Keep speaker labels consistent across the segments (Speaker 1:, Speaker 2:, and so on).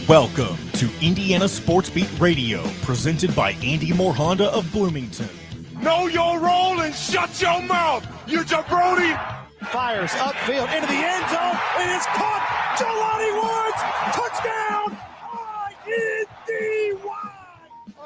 Speaker 1: Welcome to Indiana Sports Beat Radio, presented by Andy Morhonda of Bloomington.
Speaker 2: Know your role and shut your mouth, you jabroni!
Speaker 3: Fires upfield into the end zone, and it's caught. Jelani Woods, touchdown!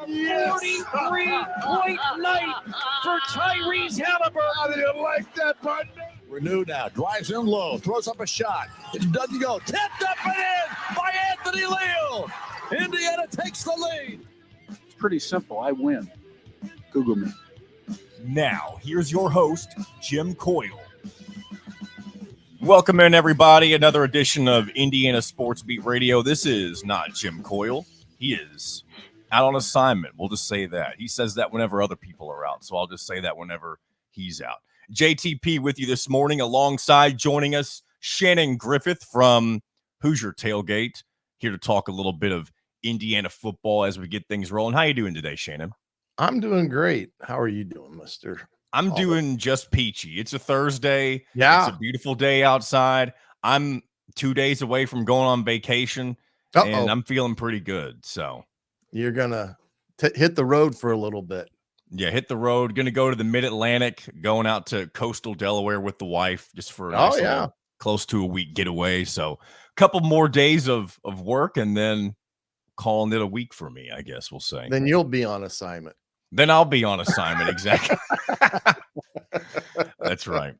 Speaker 4: Yes. 43-point night for Tyrese Halliburton.
Speaker 2: How do you like that, partner?
Speaker 5: Renew now, drives in low, throws up a shot. It doesn't go. Tipped up and in by Anthony Leal. Indiana takes the lead.
Speaker 4: It's pretty simple. I win. Google me.
Speaker 1: Now, here's your host, Jim Coyle. Welcome in, everybody. Another edition of Indiana Sports Beat Radio. This is not Jim Coyle. He is out on assignment. We'll just say that. He says that whenever other people are out, so I'll just say that whenever he's out. JTP with you this morning, alongside joining us, Shannon Griffith from Hoosier Tailgate, here to talk a little bit of Indiana football as we get things rolling. How you doing today, Shannon?
Speaker 6: I'm doing great. How are you doing, mister?
Speaker 1: I'm doing just peachy. It's a Thursday.
Speaker 6: Yeah.
Speaker 1: It's a beautiful day outside. I'm 2 days away from going on vacation, and I'm feeling pretty good. So
Speaker 6: you're going to hit the road for a little bit.
Speaker 1: Yeah, hit the road. Going to go to the Mid-Atlantic, going out to coastal Delaware with the wife just for close to a week getaway. So a couple more days of work and then calling it a week for me, I guess we'll say.
Speaker 6: Then you'll be on assignment.
Speaker 1: Then I'll be on assignment, exactly. That's right.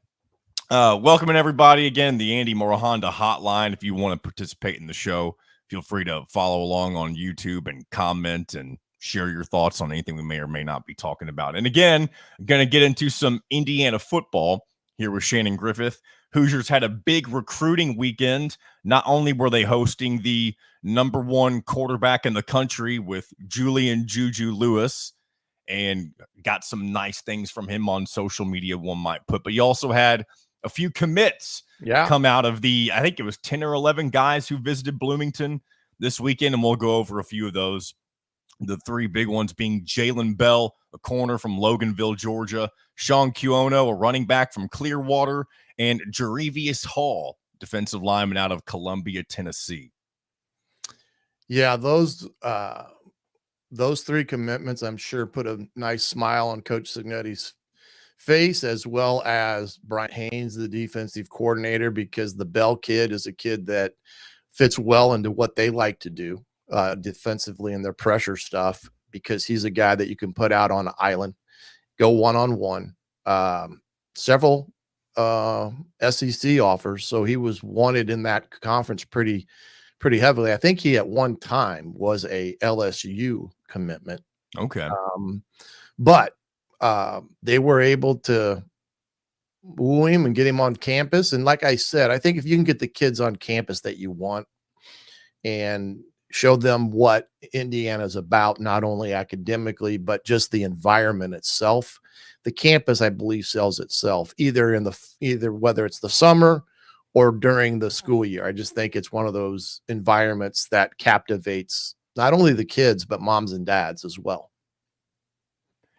Speaker 1: Welcoming everybody again, the Andy Morhonda hotline. If you want to participate in the show, feel free to follow along on YouTube and comment and share your thoughts on anything we may or may not be talking about. And again, I'm going to get into some Indiana football here with Shannon Griffith. Hoosiers had a big recruiting weekend. Not only were they hosting the #1 quarterback in the country with Julian Juju Lewis and got some nice things from him on social media, one might put, but you also had a few commits come out of I think it was 10 or 11 guys who visited Bloomington this weekend, and we'll go over a few of those. The three big ones being Jalen Bell, a corner from Loganville, Georgia, Sean Cuono, a running back from Clearwater, and Jarevius Hall, defensive lineman out of Columbia, Tennessee.
Speaker 6: Yeah, those three commitments, I'm sure, put a nice smile on Coach Signetti's face, as well as Brian Haynes, the defensive coordinator, because the Bell kid is a kid that fits well into what they like to do defensively in their pressure stuff, because he's a guy that you can put out on an island, go one-on-one. Several SEC offers, so he was wanted in that conference pretty heavily. I think he at one time was a LSU commitment.
Speaker 1: Okay.
Speaker 6: But they were able to woo him and get him on campus. And like I said, I think if you can get the kids on campus that you want and show them what Indiana's about, not only academically, but just the environment itself, the campus, I believe, sells itself either whether it's the summer or during the school year. I just think it's one of those environments that captivates not only the kids, but moms and dads as well.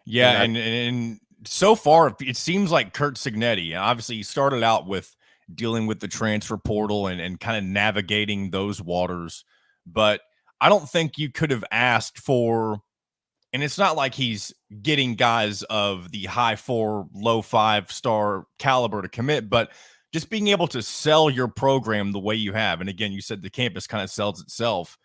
Speaker 1: Yeah, and so far, it seems like Kurt Signetti, obviously he started out with dealing with the transfer portal and kind of navigating those waters, but I don't think you could have asked for, and it's not like he's getting guys of the high 4, low 5-star caliber to commit, but just being able to sell your program the way you have. And again, you said the campus kind of sells itself,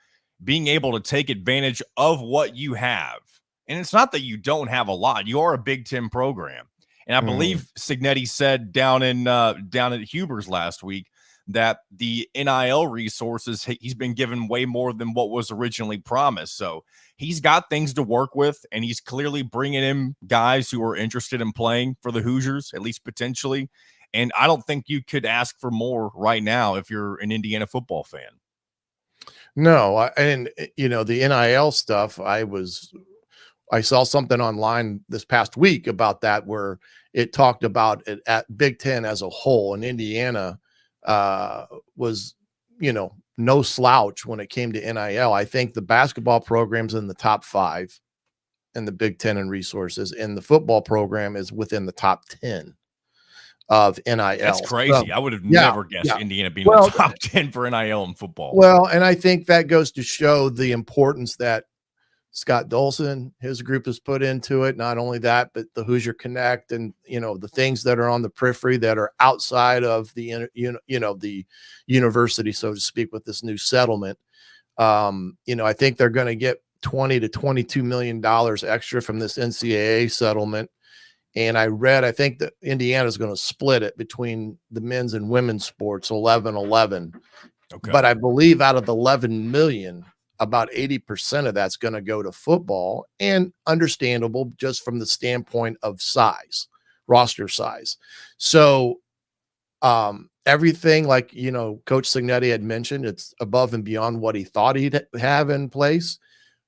Speaker 1: being able to take advantage of what you have. And it's not that you don't have a lot. You are a Big Ten program. And I believe Signetti said down at Huber's last week that the NIL resources, he's been given way more than what was originally promised. So he's got things to work with, and he's clearly bringing in guys who are interested in playing for the Hoosiers, at least potentially. And I don't think you could ask for more right now if you're an Indiana football fan.
Speaker 6: No, and the NIL stuff, I saw something online this past week about that, where it talked about it at Big Ten as a whole, and Indiana was, no slouch when it came to NIL. I think the basketball program's in the top 5 in the Big Ten in resources, and the football program is within the top 10. of NIL.
Speaker 1: That's crazy.
Speaker 6: So,
Speaker 1: I would have never guessed Indiana being in the top 10 for NIL in football.
Speaker 6: Well, and I think that goes to show the importance that Scott Dolson, his group, has put into it. Not only that, but the Hoosier Connect and, the things that are on the periphery that are outside of the, the university, so to speak, with this new settlement. I think they're going to get $20 to $22 million extra from this NCAA settlement. And I think that Indiana is going to split it between the men's and women's sports, 11-11.
Speaker 1: Okay.
Speaker 6: But I believe out of the 11 million, about 80% of that's going to go to football, and understandable just from the standpoint of size, roster size. So everything, like, Coach Signetti had mentioned, it's above and beyond what he thought he'd have in place.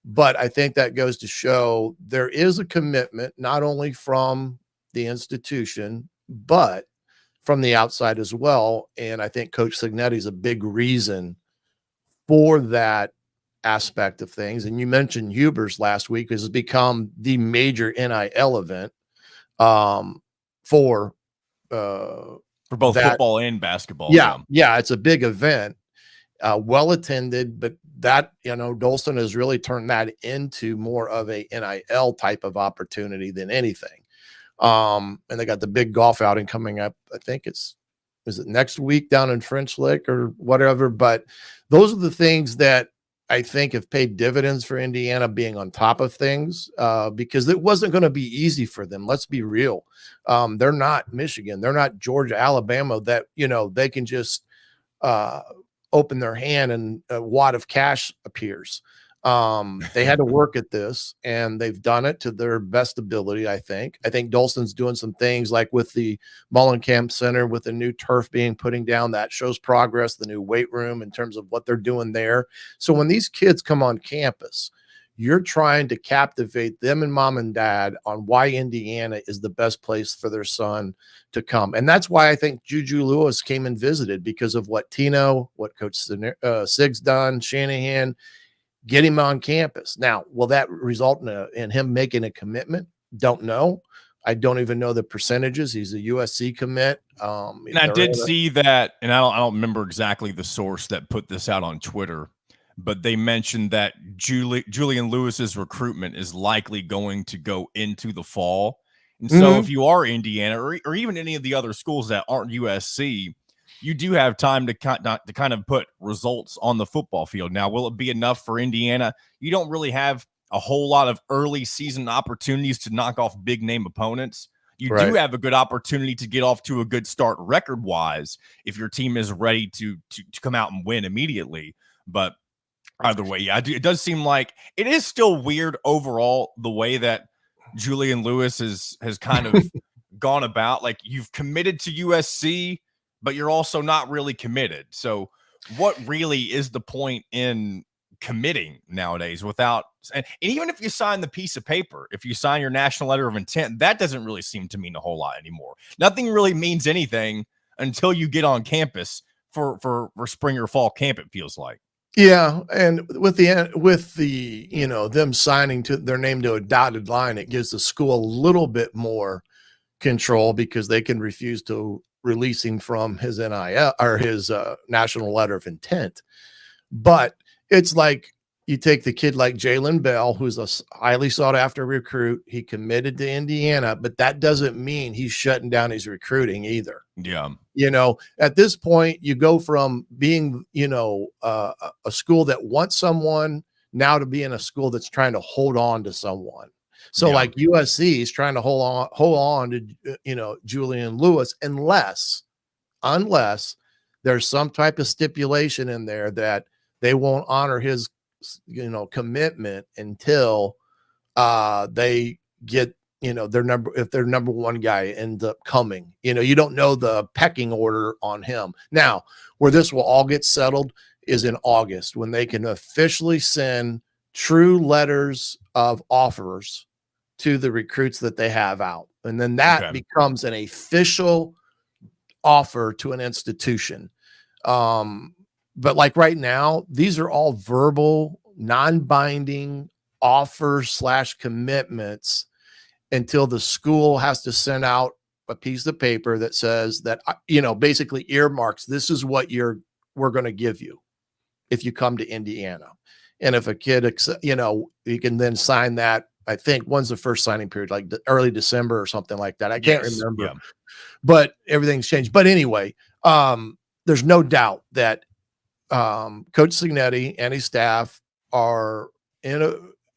Speaker 6: But I think that goes to show there is a commitment, not only from the institution, but from the outside as well. And I think Coach Signetti is a big reason for that aspect of things. And you mentioned Huber's last week has become the major NIL event for
Speaker 1: both football and basketball.
Speaker 6: Yeah, it's a big event, well attended, but that, Dolson has really turned that into more of a NIL type of opportunity than anything. And they got the big golf outing coming up. I think is it next week down in French Lick or whatever. But those are the things that I think have paid dividends for Indiana being on top of things, because it wasn't going to be easy for them. Let's be real. They're not Michigan. They're not Georgia, Alabama, that, they can just open their hand and a wad of cash appears. They had to work at this, and they've done it to their best ability. I think Dolson's doing some things like with the Mullenkamp Center, with the new turf being putting down, that shows progress, the new weight room in terms of what they're doing there. So when these kids come on campus, you're trying to captivate them and mom and dad on why Indiana is the best place for their son to come. And that's why I think Juju Lewis came and visited, because of what Tino, what Coach Sig's done, Shanahan, get him on campus. Now, will that result in him making a commitment? Don't know. I don't even know the percentages. He's a USC commit.
Speaker 1: And I did see that, and I don't remember exactly the source that put this out on Twitter, but they mentioned that Julian Lewis's recruitment is likely going to go into the fall. And so if you are Indiana or even any of the other schools that aren't USC, you do have time to kind of put results on the football field. Now, will it be enough for Indiana? You don't really have a whole lot of early season opportunities to knock off big name opponents. You do have a good opportunity to get off to a good start record wise if your team is ready to come out and win immediately. But either way, it does seem like it is still weird overall the way that Julian Lewis has kind of gone about. Like, you've committed to USC, but you're also not really committed. So what really is the point in committing nowadays without, and even if you sign the piece of paper, if you sign your national letter of intent, that doesn't really seem to mean a whole lot anymore. Nothing really means anything until you get on campus for spring or fall camp, it feels like.
Speaker 6: Yeah, and with the them signing to their name to a dotted line, it gives the school a little bit more control, because they can refuse to release him from his NIL or his national letter of intent. But it's like, you take the kid like Jalen Bell, who's a highly sought after recruit. He committed to Indiana, but that doesn't mean he's shutting down his recruiting either.
Speaker 1: Yeah.
Speaker 6: At this point, you go from being, a school that wants someone now to being a school that's trying to hold on to someone. So like USC is trying to hold on to, Julian Lewis, unless there's some type of stipulation in there that they won't honor his, commitment until they get, their number one guy ends up coming. You don't know the pecking order on him. Now, where this will all get settled is in August, when they can officially send true letters of offers to the recruits that they have out. And then that becomes an official offer to an institution. But like right now, these are all verbal, non-binding offers / commitments until the school has to send out a piece of paper that says that, basically earmarks, this is what we're going to give you if you come to Indiana. And if a kid, you can then sign that. I think when's the first signing period? Like early December or something like that. I can't remember, but everything's changed. But anyway, there's no doubt that Coach Signetti and his staff are in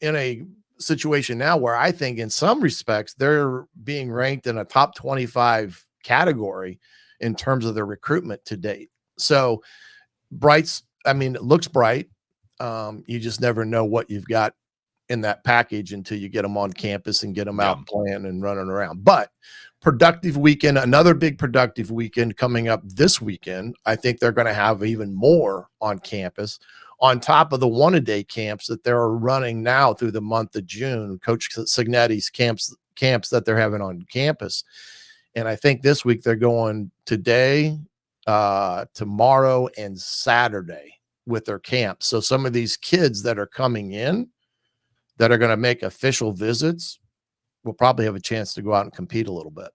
Speaker 6: a situation now where I think in some respects they're being ranked in a top 25 category in terms of their recruitment to date. So it looks bright. You just never know what you've got in that package until you get them on campus and get them out playing and running around. But productive weekend, another big productive weekend coming up this weekend. I think they're going to have even more on campus on top of the one-a-day camps that they're running now through the month of June, Coach Signetti's camps that they're having on campus. And I think this week they're going today, tomorrow, and Saturday with their camp. So some of these kids that are coming in that are going to make official visits will probably have a chance to go out and compete a little bit.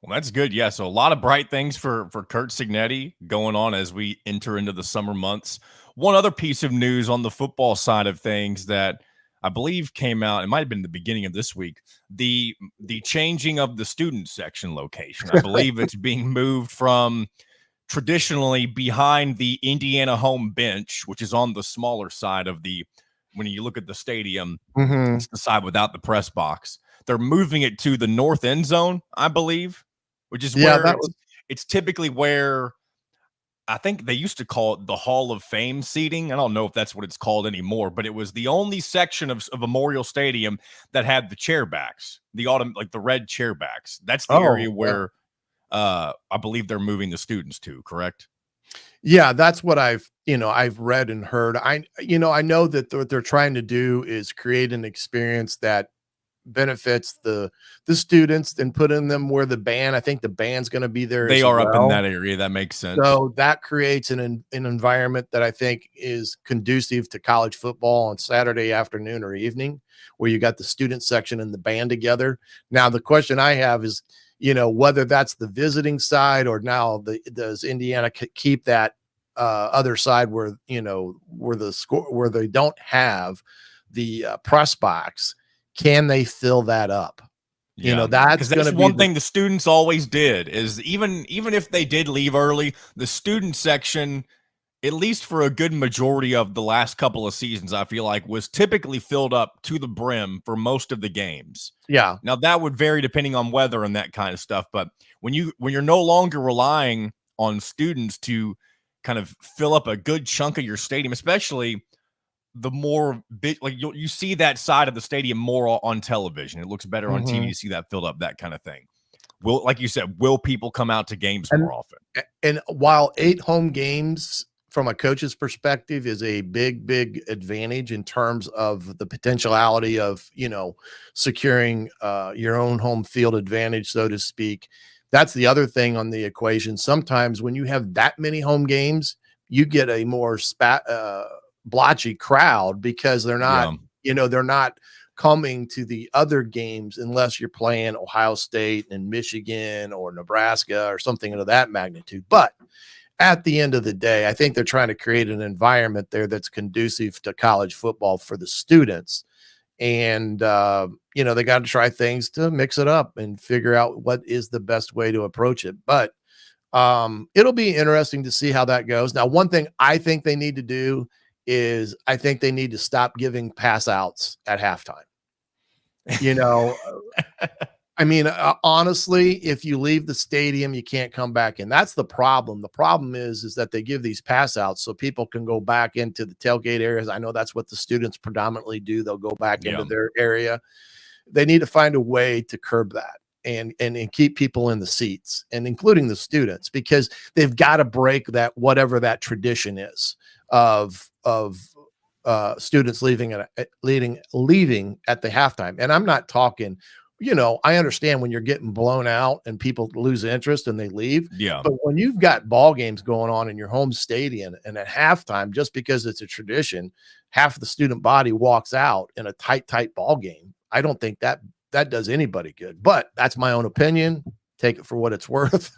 Speaker 1: Well, that's good. Yeah. So a lot of bright things for Kurt Signetti going on as we enter into the summer months. One other piece of news on the football side of things that I believe came out, it might have been the beginning of this week, the changing of the student section location. I believe it's being moved from traditionally behind the Indiana home bench, which is on the smaller side of when you look at the stadium, it's the side without the press box. They're moving it to the north end zone, I believe, which is where it's typically where I think they used to call it the Hall of Fame seating. I don't know if that's what it's called anymore, but it was the only section of Memorial Stadium that had the chair backs, the red chair backs. That's the area where I believe they're moving the students to, correct?
Speaker 6: Yeah, that's what I've read and heard. I know that what they're trying to do is create an experience that benefits the students and putting them where I think the band's going to be there.
Speaker 1: They are up in that area. That makes sense.
Speaker 6: So that creates an environment that I think is conducive to college football on Saturday afternoon or evening, where you got the student section and the band together. Now, the question I have is, whether that's the visiting side or now does Indiana keep that other side where they don't have the press box. Can they fill that up?
Speaker 1: Yeah.
Speaker 6: That's
Speaker 1: one thing the students always did is even if they did leave early, the student section, at least for a good majority of the last couple of seasons, I feel like was typically filled up to the brim for most of the games.
Speaker 6: Yeah.
Speaker 1: Now that would vary depending on weather and that kind of stuff. But when you're no longer relying on students to kind of fill up a good chunk of your stadium, especially the more big, like you see that side of the stadium more on television. It looks better on TV to see that filled up, that kind of thing. Like you said, will people come out to games more often?
Speaker 6: And while 8 home games from a coach's perspective is a big, big advantage in terms of the potentiality of, securing your own home field advantage, so to speak. That's the other thing on the equation. Sometimes when you have that many home games, you get a more blotchy crowd because they're not, they're not coming to the other games unless you're playing Ohio State and Michigan or Nebraska or something of that magnitude. But at the end of the day, I think they're trying to create an environment there that's conducive to college football for the students. And, they got to try things to mix it up and figure out what is the best way to approach it. But it'll be interesting to see how that goes. Now, one thing I think they need to do is I think they need to stop giving pass outs at halftime. Honestly, if you leave the stadium, you can't come back in. That's the problem. The problem is that they give these pass outs so people can go back into the tailgate areas. I know that's what the students predominantly do. They'll go back into their area. They need to find a way to curb that and keep people in the seats, and including the students, because they've got to break that, whatever that tradition is of students leaving at the halftime. And I'm not talking, I understand when you're getting blown out and people lose interest and they leave.
Speaker 1: Yeah.
Speaker 6: But when you've got ball games going on in your home stadium and at halftime, just because it's a tradition, half of the student body walks out in a tight ball game. I don't think that does anybody good, but that's my own opinion. take it for what it's worth.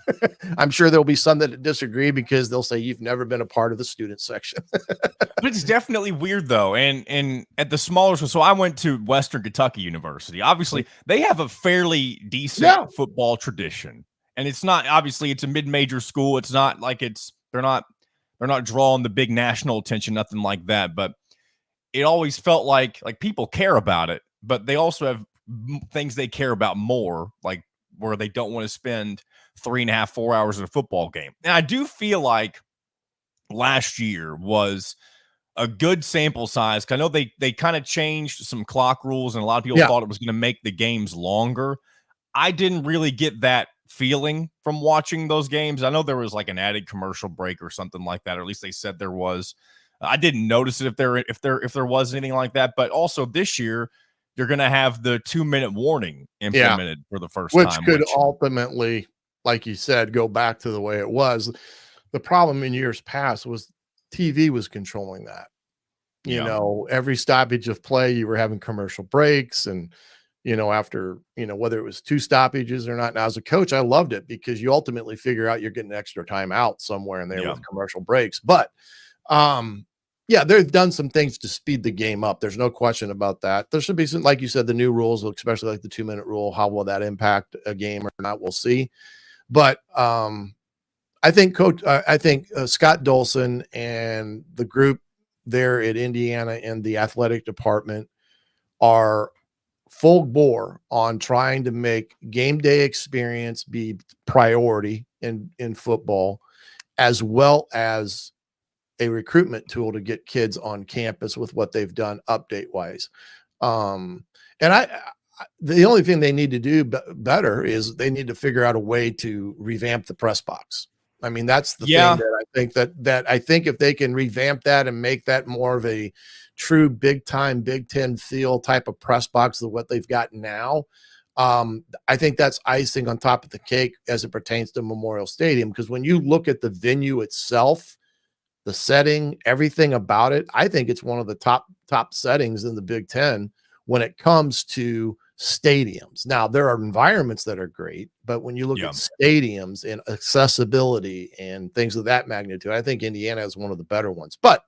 Speaker 6: I'm sure there'll be some that disagree because they'll say you've never been a part of the student section.
Speaker 1: But it's definitely weird though. And at the smaller school, so I went to Western Kentucky University. Obviously, they have a fairly decent football tradition. And it's not, obviously it's a mid-major school. It's not like they're not drawing the big national attention, nothing like that. But it always felt like people care about it, but they also have things they care about more, like where they don't want to spend 3.5, 4 hours in a football game. And I do feel like last year was a good sample size. Cause I know they kind of changed some clock rules and a lot of people thought it was going to make the games longer. I didn't really get that feeling from watching those games. I know there was like an added commercial break or something like that, or at least they said there was. I didn't notice it if there was anything like that. But also this year, you're going to have the 2-minute warning implemented for the first time.
Speaker 6: Which could ultimately, like you said, go back to the way it was. The problem in years past was TV was controlling that. You know, every stoppage of play, you were having commercial breaks. And, after, whether it was 2 stoppages or not. Now, as a coach, I loved it because you ultimately figure out you're getting extra time out somewhere in there with commercial breaks. But, they've done some things to speed the game up. There's no question about that. There should be some, like you said, the new rules, especially like the 2-minute rule. How will that impact a game or not? We'll see. But I think Scott Dolson and the group there at Indiana in the athletic department are full bore on trying to make game day experience be priority in football, as well as a recruitment tool to get kids on campus with what they've done update wise. And the only thing they need to do better is they need to figure out a way to revamp the press box. I mean, that's the thing that I think that I think if they can revamp that and make that more of a true big time Big Ten feel type of press box of what they've got now, I think that's icing on top of the cake as it pertains to Memorial Stadium. Because when you look at the venue itself, the setting, everything about it, I think it's one of the top settings in the Big Ten when it comes to stadiums. Now, there are environments that are great, but when you look at stadiums and accessibility and things of that magnitude, I think Indiana is one of the better ones. But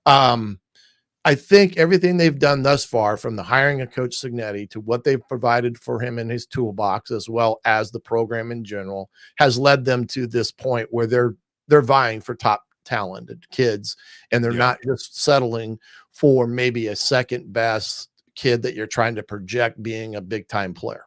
Speaker 6: I think everything they've done thus far, from the hiring of Coach Cignetti to what they've provided for him in his toolbox, as well as the program in general, has led them to this point where they're vying for top talented kids, and they're not just settling for maybe a second best kid that you're trying to project being a big time player.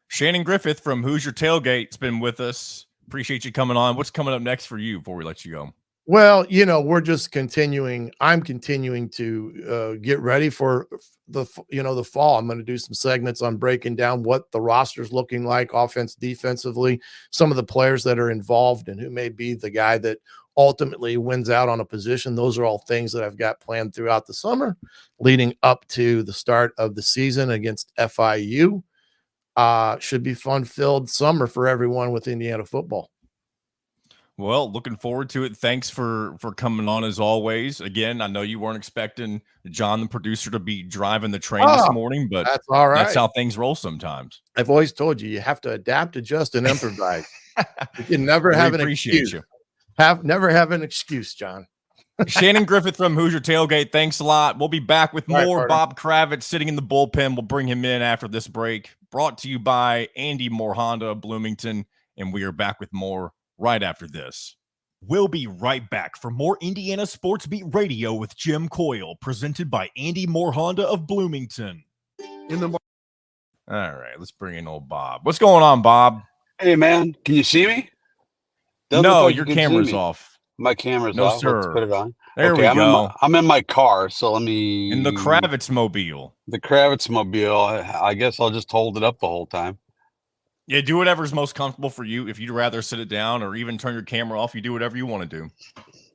Speaker 1: Shannon Griffith from Hoosier Tailgate has been with us. Appreciate you coming on. What's coming up next for you before we let you go?
Speaker 6: Well, we're just continuing. I'm continuing to get ready for the fall. I'm going to do some segments on breaking down what the roster's looking like, offense, defensively, some of the players that are involved and who may be the guy that ultimately wins out on a position. Those are all things that I've got planned throughout the summer, leading up to the start of the season against FIU. Should be fun-filled summer for everyone with Indiana football.
Speaker 1: Well, looking forward to it. Thanks for coming on as always. Again, I know you weren't expecting John, the producer, to be driving the train this morning, but
Speaker 6: that's all right.
Speaker 1: That's how things roll sometimes.
Speaker 6: I've always told you have to adapt, adjust, and improvise. You can never have an excuse. Never have an excuse, John.
Speaker 1: Shannon Griffith from Hoosier Tailgate, thanks a lot. We'll be back with more. Bob Kravitz sitting in the bullpen. We'll bring him in after this break. Brought to you by Andy Moore Honda of Bloomington, and we are back with more right after this. We'll be right back for more Indiana Sports Beat Radio with Jim Coyle, presented by Andy Moore Honda of Bloomington. All right, let's bring in old Bob. What's going on, Bob?
Speaker 7: Hey, man, can you see me?
Speaker 1: No, your camera's off.
Speaker 7: My camera's
Speaker 1: No,
Speaker 7: off.
Speaker 1: sir.
Speaker 7: Let's put it on.
Speaker 1: There we go.
Speaker 7: I'm in my car, so let me.
Speaker 1: In the Kravitz mobile.
Speaker 7: The Kravitz mobile. I guess I'll just hold it up the whole time.
Speaker 1: Yeah, do whatever's most comfortable for you. If you'd rather sit it down or even turn your camera off, you do whatever you want to do.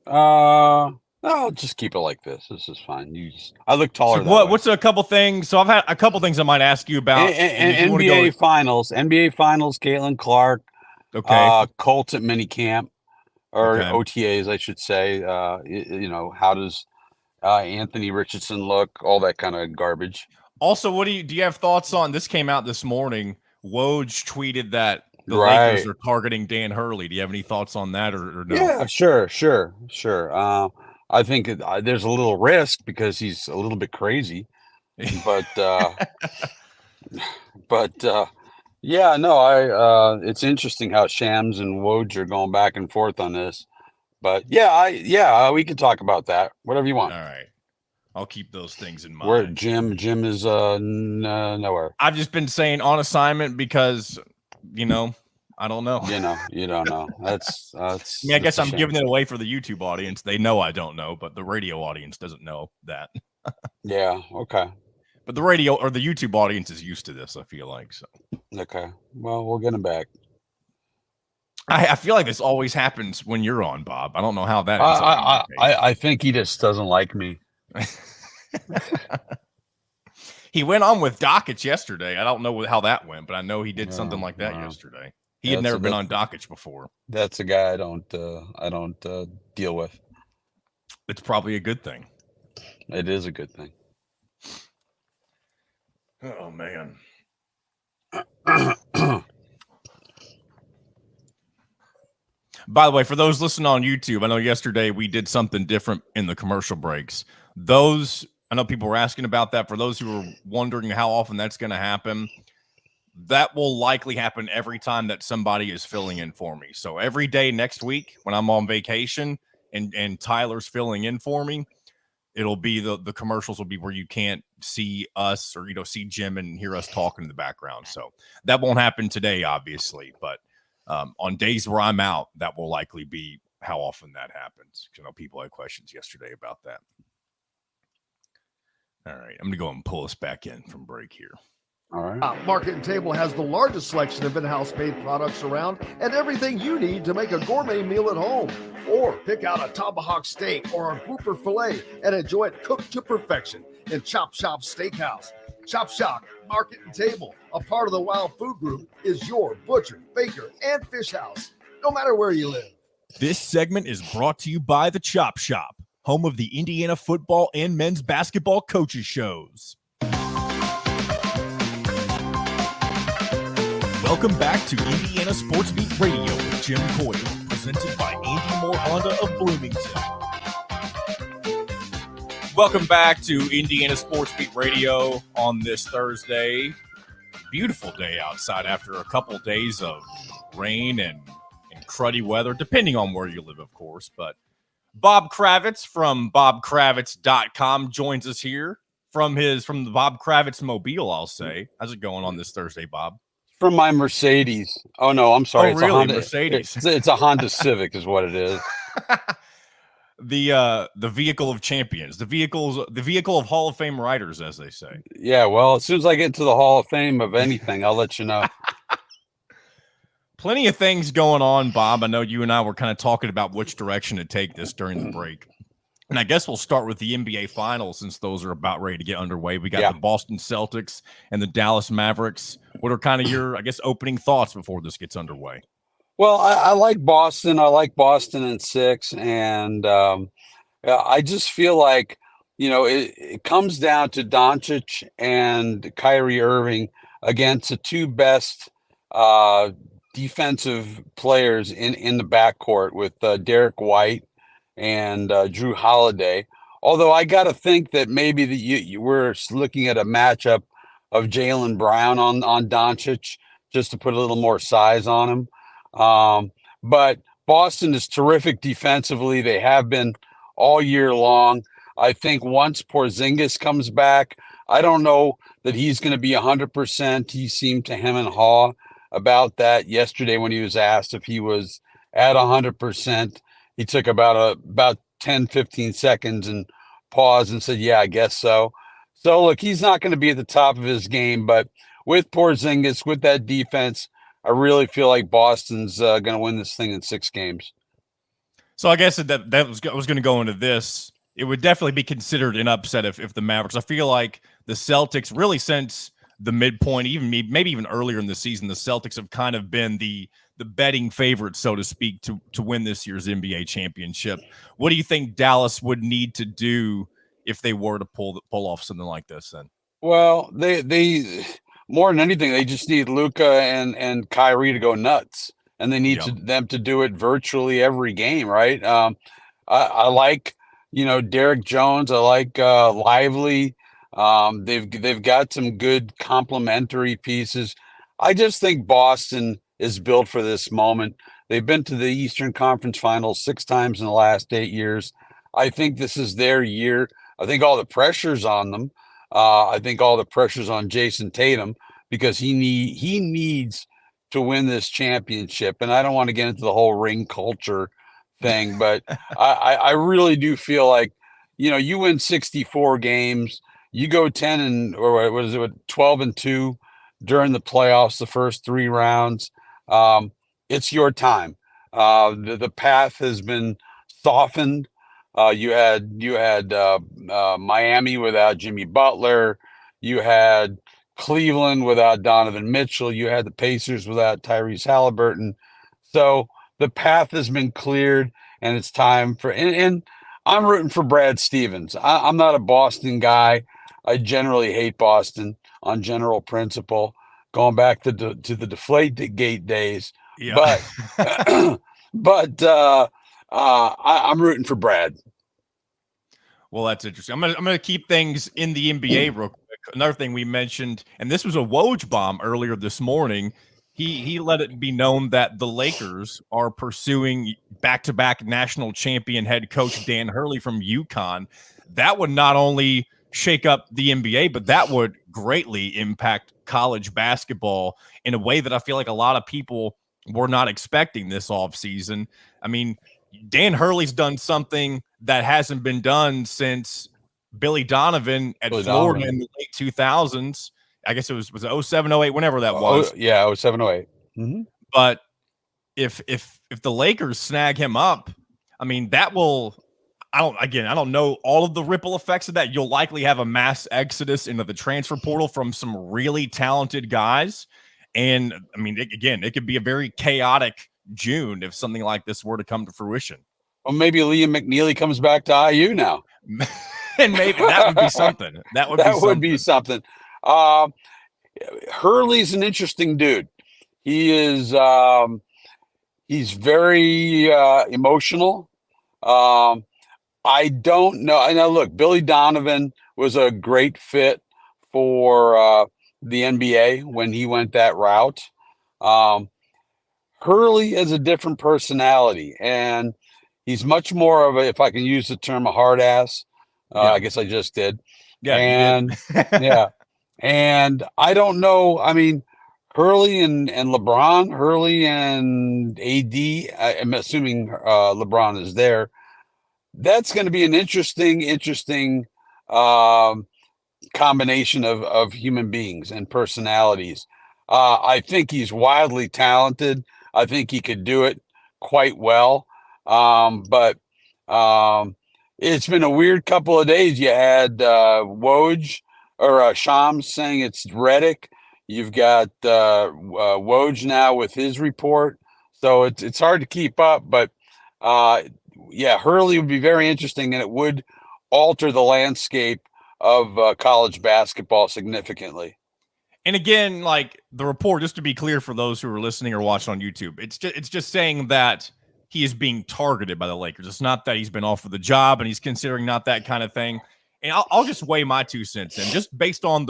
Speaker 7: No, just keep it like this. This is fine. I look taller.
Speaker 1: So what's a couple things? So I've had a couple things I might ask you about.
Speaker 7: NBA Finals. NBA Finals. Caitlin Clark.
Speaker 1: Okay.
Speaker 7: Colts at minicamp or OTAs, I should say. How does Anthony Richardson look? All that kind of garbage.
Speaker 1: Also, do you have thoughts on this? Came out this morning Woj tweeted that the
Speaker 7: Right.
Speaker 1: Lakers are targeting Dan Hurley. Do you have any thoughts on that or no?
Speaker 7: Yeah, sure. I think there's a little risk because he's a little bit crazy, but yeah, no, it's interesting how Shams and Woj are going back and forth on this. But yeah, we can talk about that. Whatever you want.
Speaker 1: All right. I'll keep those things in mind.
Speaker 7: Where Jim is nowhere.
Speaker 1: I've just been saying on assignment because, I don't know.
Speaker 7: You don't know. That's
Speaker 1: I mean, I guess I'm giving it away for the YouTube audience. They know I don't know, but the radio audience doesn't know that.
Speaker 7: Yeah, okay.
Speaker 1: But the radio or the YouTube audience is used to this, I feel like. So
Speaker 7: okay. Well, we'll get him back.
Speaker 1: I feel like this always happens when you're on, Bob. I don't know how that ends
Speaker 7: up. I think he just doesn't like me.
Speaker 1: He went on with Dockich yesterday. I don't know how that went, but I know he did something like that yesterday. He had never been on Dockich before.
Speaker 7: That's a guy I don't deal with.
Speaker 1: It's probably a good thing.
Speaker 7: It is a good thing.
Speaker 1: Oh man. By the way, for those listening on YouTube, I know yesterday we did something different in the commercial breaks. I know people were asking about that. For those who are wondering how often that's going to happen, that will likely happen every time that somebody is filling in for me. So every day next week when I'm on vacation and Tyler's filling in for me, it'll be the commercials will be where you can't see us or, see Jim and hear us talking in the background. So that won't happen today, obviously, but on days where I'm out, that will likely be how often that happens. I know people had questions yesterday about that. All right, I'm going to go and pull us back in from break here.
Speaker 7: All right.
Speaker 3: Market and Table has the largest selection of in-house made products around and everything you need to make a gourmet meal at home. Or pick out a tomahawk steak or a grouper filet and enjoy it cooked to perfection in Chop Shop Steakhouse. Chop Shop, Market and Table, a part of the Wild Food Group, is your butcher, baker, and fish house, no matter where you live.
Speaker 1: This segment is brought to you by the Chop Shop, home of the Indiana football and men's basketball coaches shows. Welcome back to Indiana Sports Beat Radio with Jim Coyle, presented by Andy Moore Honda of Bloomington. Welcome back to Indiana Sports Beat Radio on this Thursday. Beautiful day outside after a couple days of rain and cruddy weather, depending on where you live, of course. But Bob Kravitz from bobkravitz.com joins us here from the Bob Kravitz Mobile, I'll say. How's it going on this Thursday, Bob?
Speaker 7: From my Mercedes. Oh, no, I'm sorry.
Speaker 1: Oh, really? Honda, Mercedes.
Speaker 7: It's a Honda Civic is what it is.
Speaker 1: The vehicle of champions, the vehicle of Hall of Fame riders, as they say.
Speaker 7: Yeah, well, as soon as I get into the Hall of Fame of anything, I'll let you know.
Speaker 1: Plenty of things going on, Bob. I know you and I were kind of talking about which direction to take this during the break. And I guess we'll start with the NBA Finals since those are about ready to get underway. We got the Boston Celtics and the Dallas Mavericks. What are kind of your, opening thoughts before this gets underway?
Speaker 7: Well, I like Boston. I like Boston in 6. And I just feel like, it comes down to Doncic and Kyrie Irving against the two best defensive players in the backcourt with Derek White and Drew Holiday. Although I got to think that maybe you were looking at a matchup of Jaylen Brown on Doncic just to put a little more size on him. But Boston is terrific defensively. They have been all year long. I think once Porzingis comes back, I don't know that he's going to be 100%. He seemed to hem and haw about that yesterday when he was asked if he was at 100%. He took about 10, 15 seconds and paused and said, yeah, I guess so. So, look, he's not going to be at the top of his game, but with Porzingis, with that defense, I really feel like Boston's going to win this thing in 6 games.
Speaker 1: So I guess that was going to go into this. It would definitely be considered an upset if the Mavericks. I feel like the Celtics, really since the midpoint, maybe even earlier in the season, the Celtics have kind of been the betting favorite, so to speak, to win this year's NBA championship. What do you think Dallas would need to do if they were to pull off something like this then?
Speaker 7: Well, more than anything, they just need Luka and Kyrie to go nuts, and they need them to do it virtually every game, right? I like, Derek Jones. I like Lively. They've got some good complementary pieces. I just think Boston is built for this moment. They've been to the Eastern Conference Finals 6 times in the last 8 years. I think this is their year. I think all the pressure's on them. I think all the pressure's on Jason Tatum because he needs to win this championship. And I don't want to get into the whole ring culture thing, but I really do feel like, you win 64 games, you go 10 or what is it, 12-2 during the playoffs, the first 3 rounds. It's your time. The path has been softened. You had Miami without Jimmy Butler. You had Cleveland without Donovan Mitchell. You had the Pacers without Tyrese Halliburton. So the path has been cleared, and it's time for. And I'm rooting for Brad Stevens. I'm not a Boston guy. I generally hate Boston on general principle, going back to the Deflategate days. Yeah. But I'm rooting for Brad.
Speaker 1: Well, that's interesting. I'm gonna keep things in the NBA real quick. Another thing we mentioned, and this was a Woj bomb earlier this morning. He let it be known that the Lakers are pursuing back-to-back national champion head coach Dan Hurley from UConn. That would not only shake up the NBA, but that would greatly impact college basketball in a way that I feel like a lot of people were not expecting this offseason. I mean, Dan Hurley's done something that hasn't been done since Billy Donovan at Florida in the late 2000s. I guess it was 07, 08, whenever that was.
Speaker 7: Yeah, 07, 08. Mm-hmm.
Speaker 1: But if the Lakers snag him up, I mean, that will – I don't know all of the ripple effects of that. You'll likely have a mass exodus into the transfer portal from some really talented guys. And, I mean, it could be a very chaotic June if something like this were to come to fruition.
Speaker 7: Well, maybe Liam McNeely comes back to IU now.
Speaker 1: And maybe that would be something. That would be something.
Speaker 7: Hurley's an interesting dude. He is he's very emotional. I don't know. I know, look, Billy Donovan was a great fit for the NBA when he went that route. Hurley has a different personality, and he's much more of a, if I can use the term, a hard ass. I guess I just did.
Speaker 1: Yeah.
Speaker 7: And yeah. And I don't know. I mean, Hurley and LeBron, Hurley and AD, I'm assuming LeBron is there. That's going to be an interesting combination of human beings and personalities. I think he's wildly talented. I think he could do it quite well. But it's been a weird couple of days. You had Woj or Shams saying it's Redick. You've got Woj now with his report. So it's hard to keep up. But yeah, Hurley would be very interesting, and it would alter the landscape of college basketball significantly.
Speaker 1: And again, like the report, just to be clear for those who are listening or watching on YouTube, it's just saying that he is being targeted by the Lakers. It's not that he's been offered the job and he's considering not that kind of thing. And I'll just weigh my 2 cents in, just based on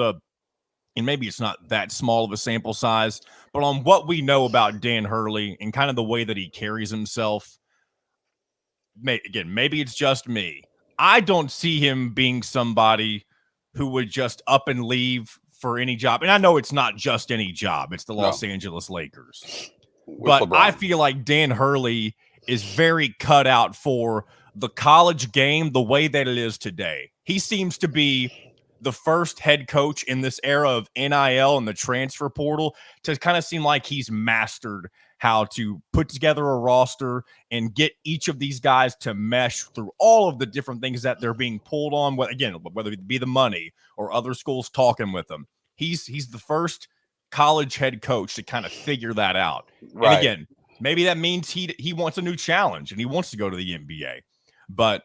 Speaker 1: and maybe it's not that small of a sample size, but on what we know about Dan Hurley and kind of the way that he carries himself. Maybe it's just me. I don't see him being somebody who would just up and leave for any job. And I know it's not just any job. It's the Los Angeles Lakers. But LeBron. I feel like Dan Hurley is very cut out for the college game the way that it is today. He seems to be the first head coach in this era of NIL and the transfer portal to kind of seem like he's mastered how to put together a roster and get each of these guys to mesh through all of the different things that they're being pulled on. Again, whether it be the money or other schools talking with them. He's the first college head coach to kind of figure that out. Right. And again, maybe that means he wants a new challenge and he wants to go to the NBA. But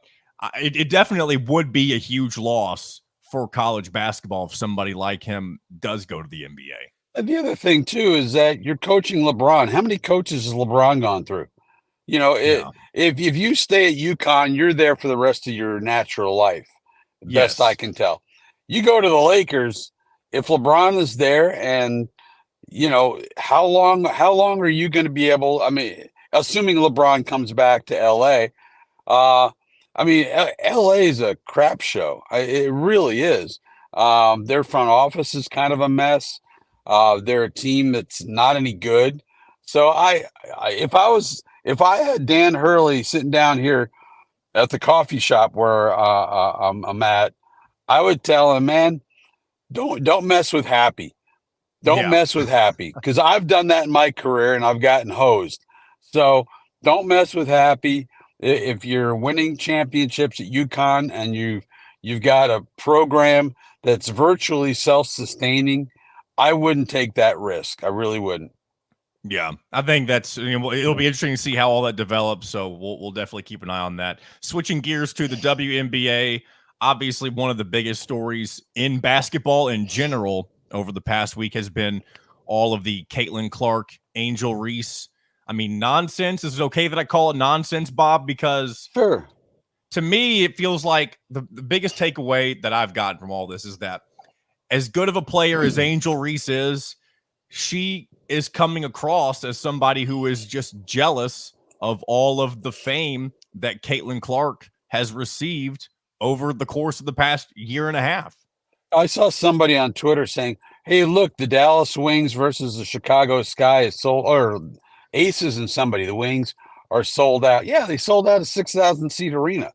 Speaker 1: it definitely would be a huge loss for college basketball if somebody like him does go to the NBA.
Speaker 7: And the other thing too is that you're coaching LeBron. How many coaches has LeBron gone through? You know, if you stay at UConn, you're there for the rest of your natural life. Best I can tell. You go to the Lakers, if LeBron is there, and you know, how long are you going to be able? I mean, assuming LeBron comes back to LA, I mean, LA is a crap show. It really is. Their front office is kind of a mess. They're a team that's not any good. So if I had Dan Hurley sitting down here at the coffee shop where I'm at, I would tell him, man, don't mess with Happy. Don't mess with Happy, because I've done that in my career and I've gotten hosed. So don't mess with Happy. If you're winning championships at UConn and you've got a program that's virtually self-sustaining, I wouldn't take that risk. I really wouldn't.
Speaker 1: Yeah, I think that's, it'll be interesting to see how all that develops. So we'll definitely keep an eye on that. Switching gears to the WNBA, obviously one of the biggest stories in basketball in general over the past week has been all of the Caitlin Clark, Angel Reese. I mean, nonsense. Is it okay that I call it nonsense, Bob? Because
Speaker 7: sure,
Speaker 1: to me, it feels like the biggest takeaway that I've gotten from all this is that as good of a player as Angel Reese is, she is coming across as somebody who is just jealous of all of the fame that Caitlin Clark has received over the course of the past year and a half.
Speaker 7: I saw somebody on Twitter saying, hey, look, the Dallas Wings versus the Chicago Sky is sold, or Aces and somebody, the Wings are sold out. Yeah, they sold out a 6,000 seat arena.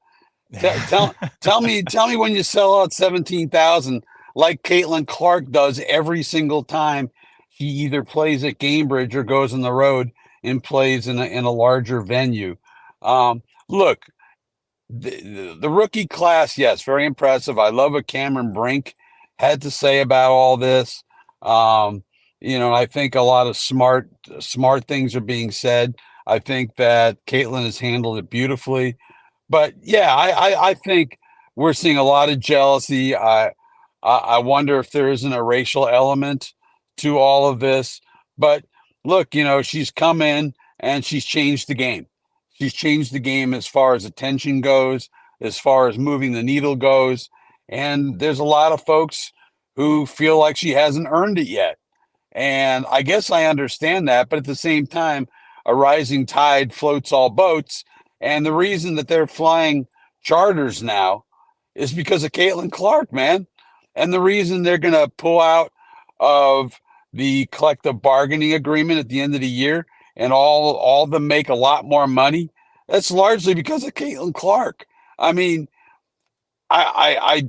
Speaker 7: Tell me when you sell out 17,000 like Caitlin Clark does every single time he either plays at Gamebridge or goes on the road and plays in a larger venue. Look, the rookie class, yes, very impressive. I love what Cameron Brink had to say about all this. I think a lot of smart things are being said. I think that Caitlin has handled it beautifully. But yeah, I think we're seeing a lot of jealousy. I wonder if there isn't a racial element to all of this. But look, she's come in and she's changed the game. She's changed the game as far as attention goes, as far as moving the needle goes. And there's a lot of folks who feel like she hasn't earned it yet. And I guess I understand that. But at the same time, a rising tide floats all boats. And the reason that they're flying charters now is because of Caitlin Clark, man. And the reason they're going to pull out of the collective bargaining agreement at the end of the year and all of them make a lot more money, that's largely because of Caitlin Clark. I mean, I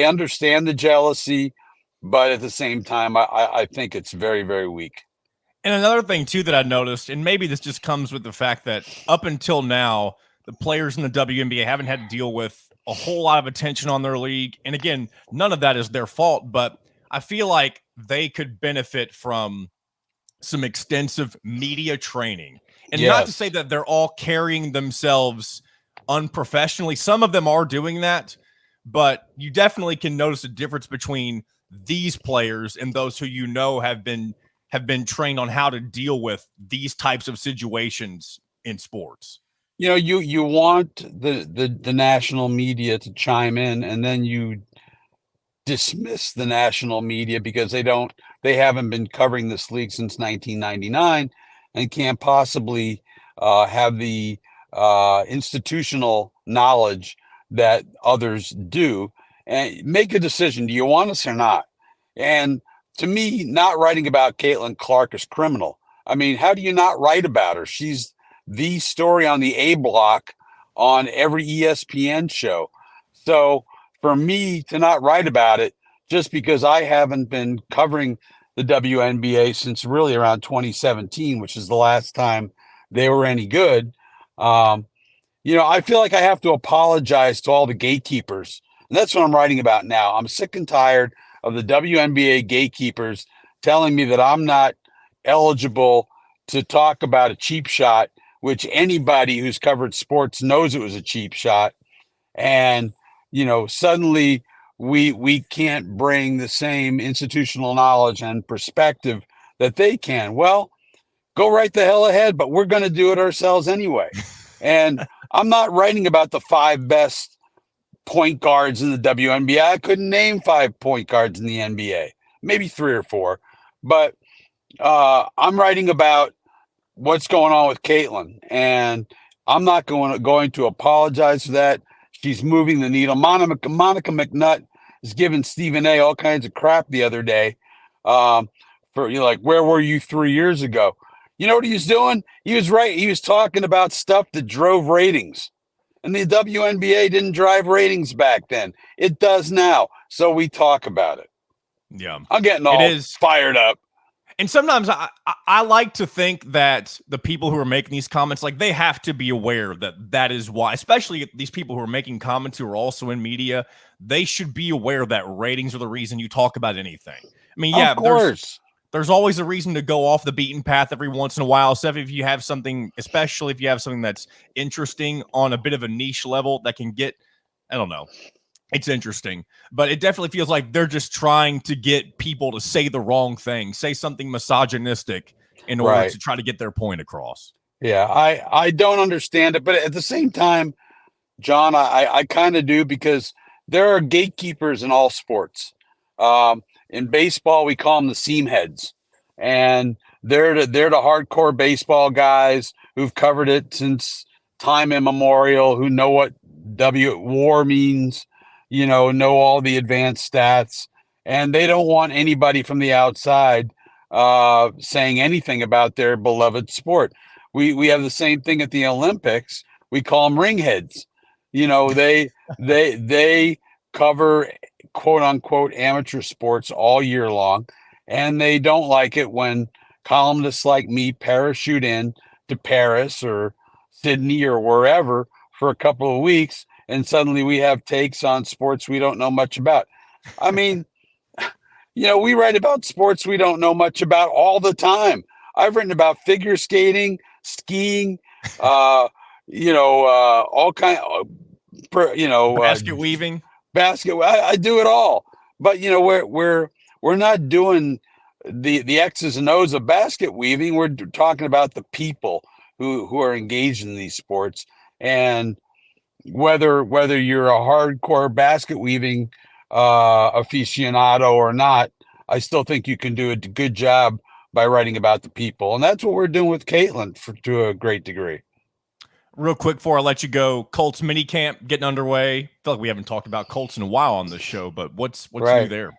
Speaker 7: understand the jealousy, but at the same time, I think it's very, very weak.
Speaker 1: And another thing, too, that I noticed, and maybe this just comes with the fact that up until now, the players in the WNBA haven't had to deal with a whole lot of attention on their league. And again, none of that is their fault, but I feel like they could benefit from some extensive media training. And not to say that they're all carrying themselves unprofessionally. Some of them are doing that, but you definitely can notice a difference between these players and those who have been trained on how to deal with these types of situations in sports.
Speaker 7: You want the national media to chime in, and then you dismiss the national media because they haven't been covering this league since 1999 and can't possibly have the institutional knowledge that others do, and make a decision. Do you want us or not? And to me, not writing about Caitlin Clark is criminal. I mean, how do you not write about her? She's the story on the A block on every ESPN show. So for me to not write about it, just because I haven't been covering the WNBA since really around 2017, which is the last time they were any good, I feel like I have to apologize to all the gatekeepers. And that's what I'm writing about now. I'm sick and tired of the WNBA gatekeepers telling me that I'm not eligible to talk about a cheap shot, which anybody who's covered sports knows it was a cheap shot. And, suddenly we can't bring the same institutional knowledge and perspective that they can. Well, go right the hell ahead, but we're going to do it ourselves anyway. And I'm not writing about the 5 best point guards in the WNBA. I couldn't name 5 point guards in the NBA, maybe 3 or 4, but I'm writing about what's going on with Caitlin, and I'm not going to apologize for that. She's moving the needle. Monica McNutt is giving Stephen A all kinds of crap the other day. For like, where were you 3 years ago? You know what he was doing? He was right. He was talking about stuff that drove ratings. And the WNBA didn't drive ratings back then. It does now. So we talk about it.
Speaker 1: Yeah.
Speaker 7: I'm getting all fired up.
Speaker 1: And sometimes I like to think that the people who are making these comments, like, they have to be aware that is why, especially these people who are making comments who are also in media, they should be aware that ratings are the reason you talk about anything. I mean, yeah,
Speaker 7: of course.
Speaker 1: There's always a reason to go off the beaten path every once in a while. So if you have something, especially if you have something that's interesting on a bit of a niche level that can get, I don't know, it's interesting, but it definitely feels like they're just trying to get people to say the wrong thing, say something misogynistic in order to try to get their point across.
Speaker 7: Yeah, I don't understand it, but at the same time, John, I kind of do, because there are gatekeepers in all sports. In baseball, we call them the seam heads, and they're the hardcore baseball guys who've covered it since time immemorial, who know what WAR means, know all the advanced stats, and they don't want anybody from the outside saying anything about their beloved sport. We have the same thing at the Olympics. We call them ringheads. They cover quote unquote amateur sports all year long, and they don't like it when columnists like me parachute in to Paris or Sydney or wherever for a couple of weeks, and suddenly we have takes on sports we don't know much about. I mean, we write about sports we don't know much about all the time. I've written about figure skating, skiing, all kind of,
Speaker 1: basket weaving.
Speaker 7: I do it all, but we're not doing the X's and O's of basket weaving. We're talking about the people who are engaged in these sports, and whether you're a hardcore basket weaving aficionado or not, I still think you can do a good job by writing about the people, and that's what we're doing with Caitlin to a great degree.
Speaker 1: Real quick before I let you go, Colts minicamp getting underway. I feel like we haven't talked about Colts in a while on this show, but what's new there?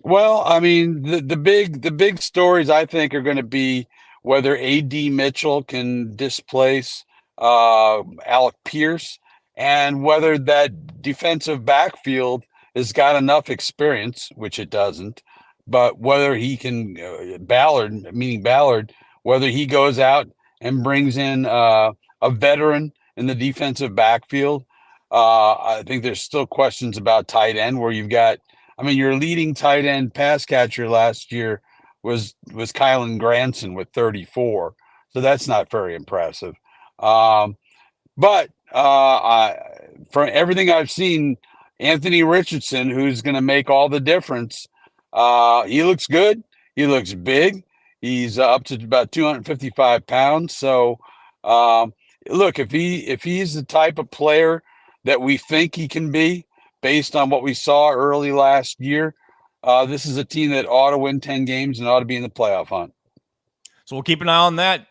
Speaker 7: Well, I mean, the big stories I think are going to be whether A.D. Mitchell can displace Alec Pierce, and whether that defensive backfield has got enough experience, which it doesn't, but whether he can Ballard, whether he goes out and brings in a veteran in the defensive backfield. I think there's still questions about tight end, where you've got, your leading tight end pass catcher last year was Kylan Granson with 34. So that's not very impressive. But from everything I've seen, Anthony Richardson, who's going to make all the difference, he looks good. He looks big. He's up to about 255 pounds. So, look, if he's the type of player that we think he can be, based on what we saw early last year, this is a team that ought to win 10 games and ought to be in the playoff hunt.
Speaker 1: So we'll keep an eye on that.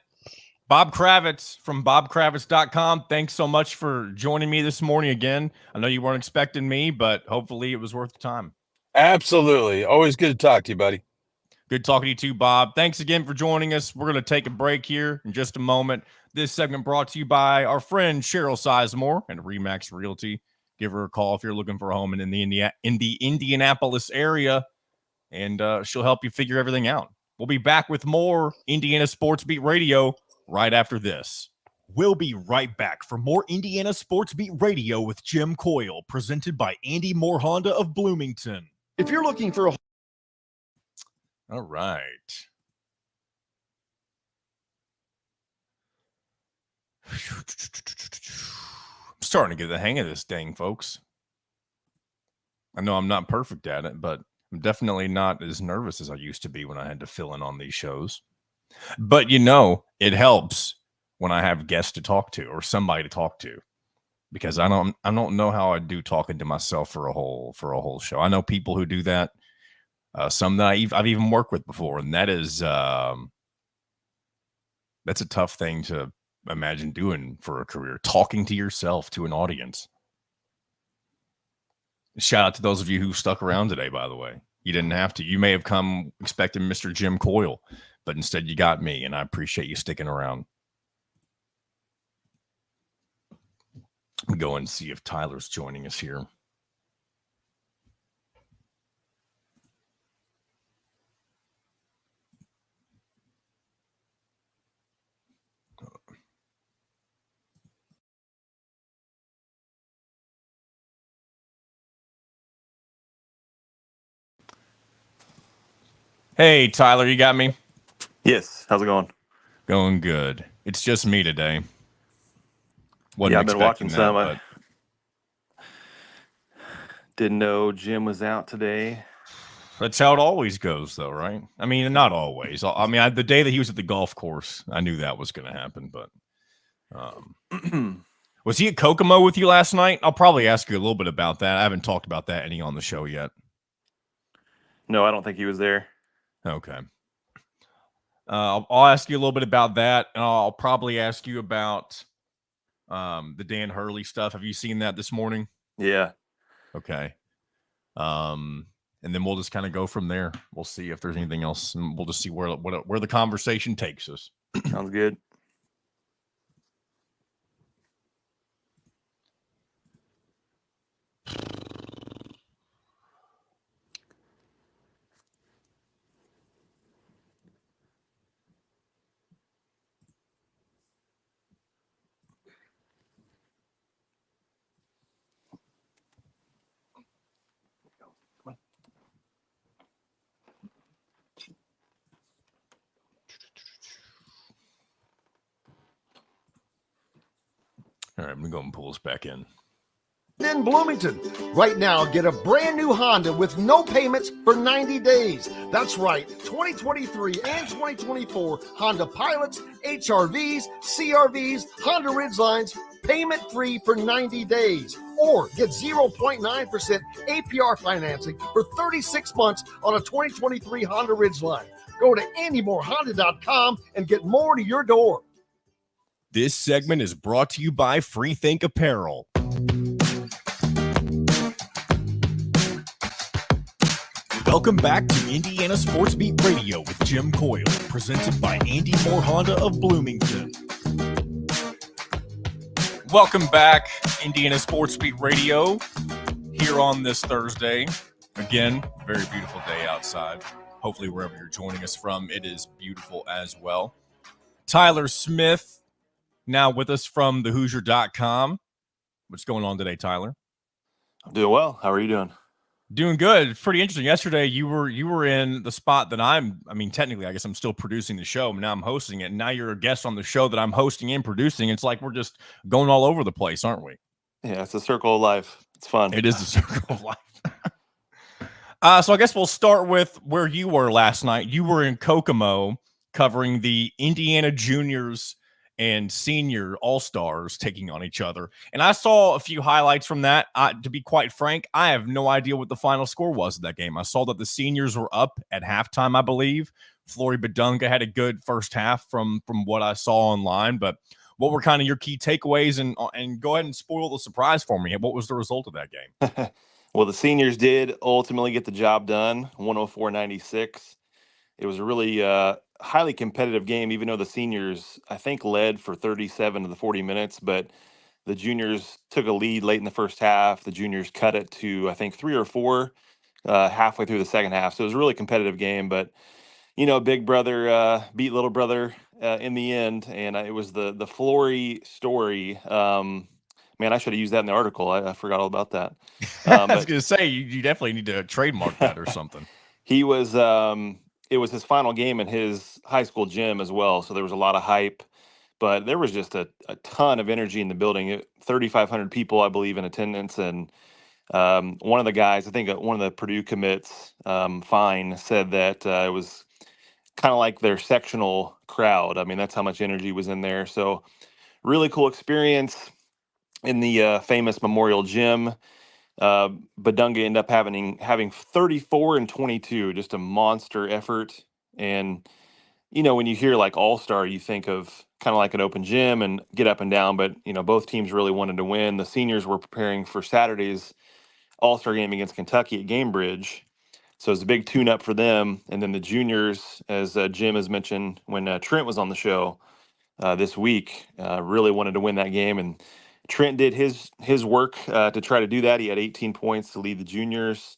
Speaker 1: Bob Kravitz from bobkravitz.com. Thanks so much for joining me this morning again. I know you weren't expecting me, but hopefully it was worth the time.
Speaker 7: Absolutely. Always good to talk to you, buddy.
Speaker 1: Good talking to you too, Bob. Thanks again for joining us. We're going to take a break here in just a moment. This segment brought to you by our friend Cheryl Sizemore and Remax Realty. Give her a call if you're looking for a home in the Indianapolis area, and she'll help you figure everything out. We'll be back with more Indiana Sports Beat Radio right after this. We'll be right back for more Indiana Sports Beat Radio with Jim Coyle, presented by Andy Moore Honda of Bloomington.
Speaker 3: If you're looking for a
Speaker 1: All right. I'm starting to get the hang of this thing, folks. I know I'm not perfect at it, but I'm definitely not as nervous as I used to be when I had to fill in on these shows. But it helps when I have guests to talk to or somebody to talk to, because I don't know how I do talking to myself for a whole show. I know people who do that. Some that I've even worked with before, and that is that's a tough thing to imagine doing for a career, talking to yourself to an audience. Shout out to those of you who stuck around today, by the way. You didn't have to. You may have come expecting Mr. Jim Coyle, but instead you got me, and I appreciate you sticking around. Go and see if Tyler's joining us here. Hey, Tyler, you got me?
Speaker 8: Yes. How's it going?
Speaker 1: Going good. It's just me today.
Speaker 8: Yeah, I've been watching some.
Speaker 1: But
Speaker 8: I didn't know Jim was out today.
Speaker 1: that's how it always goes, though, right? I mean, not always. I mean, the day that he was at the golf course, I knew that was going to happen. But was he at Kokomo with you last night? I'll probably ask you a little bit about that. I haven't talked about that any on the show yet.
Speaker 8: No, I don't think he was there.
Speaker 1: Okay. I'll ask you a little bit about that. And I'll probably ask you about the Dan Hurley stuff. Have you seen that this morning?
Speaker 8: Yeah.
Speaker 1: Okay. And then we'll just kind of go from there. We'll see if there's anything else, and we'll just see where the conversation takes us.
Speaker 8: Sounds good.
Speaker 1: All right, I'm going to go and pull us back in.
Speaker 3: In Bloomington. Right now, get a brand new Honda with no payments for 90 days. That's right, 2023 and 2024 Honda Pilots, HRVs, CRVs, Honda Ridgelines, payment-free for 90 days. Or get 0.9% APR financing for 36 months on a 2023 Honda Ridgeline. Go to anymorehonda.com and get more to your door.
Speaker 1: This segment is brought to you by Freethink Apparel. Welcome back to Indiana Sports Beat Radio with Jim Coyle, presented by Andy Moore Honda of Bloomington. Welcome back, Indiana Sports Beat Radio, here on this Thursday. Again, very beautiful day outside. Hopefully, wherever you're joining us from, it is beautiful as well. Tyler Smith, now with us from thehoosier.com. What's going on today, Tyler?
Speaker 8: I'm doing well. How are you doing?
Speaker 1: Doing good. It's pretty interesting. Yesterday, you were in the spot that technically, I guess I'm still producing the show. Now I'm hosting it. And now you're a guest on the show that I'm hosting and producing. It's like we're just going all over the place, aren't we?
Speaker 8: Yeah, it's a circle of life. It's fun.
Speaker 1: It is the circle of life. So I guess we'll start with where you were last night. You were in Kokomo covering the Indiana juniors and senior all-stars taking on each other. And I saw a few highlights from that. To be quite frank, I have no idea what the final score was of that game. I saw that the seniors were up at halftime, I believe. Flory Badunga had a good first half from what I saw online. But what were kind of your key takeaways? And go ahead and spoil the surprise for me. What was the result of that game?
Speaker 8: Well, the seniors did ultimately get the job done, 104-96. It was a really highly competitive game, even though the seniors, I think, led for 37 of the 40 minutes. But the juniors took a lead late in the first half. The juniors cut it to, I think, 3 or 4 halfway through the second half. So it was a really competitive game. But, big brother beat little brother in the end. And it was the Flory story. Man, I should have used that in the article. I forgot all about that.
Speaker 1: I was going to say, you definitely need to trademark that or something.
Speaker 8: He was... it was his final game in his high school gym as well. So there was a lot of hype, but there was just a ton of energy in the building. 3,500 people, I believe, in attendance. And One of the guys, I think one of the Purdue commits, Fine, said that it was kind of like their sectional crowd. I mean, that's how much energy was in there. So really cool experience in the famous Memorial Gym. Badunga ended up having 34 and 22, just a monster effort. And when you hear like All-Star, you think of kind of like an open gym and get up and down, but both teams really wanted to win. The seniors were preparing for Saturday's All-Star game against Kentucky at Gamebridge. So it's a big tune-up for them. And then the juniors, as Jim has mentioned when Trent was on the show this week, really wanted to win that game. And Trent did his work to try to do that. He had 18 points to lead the juniors.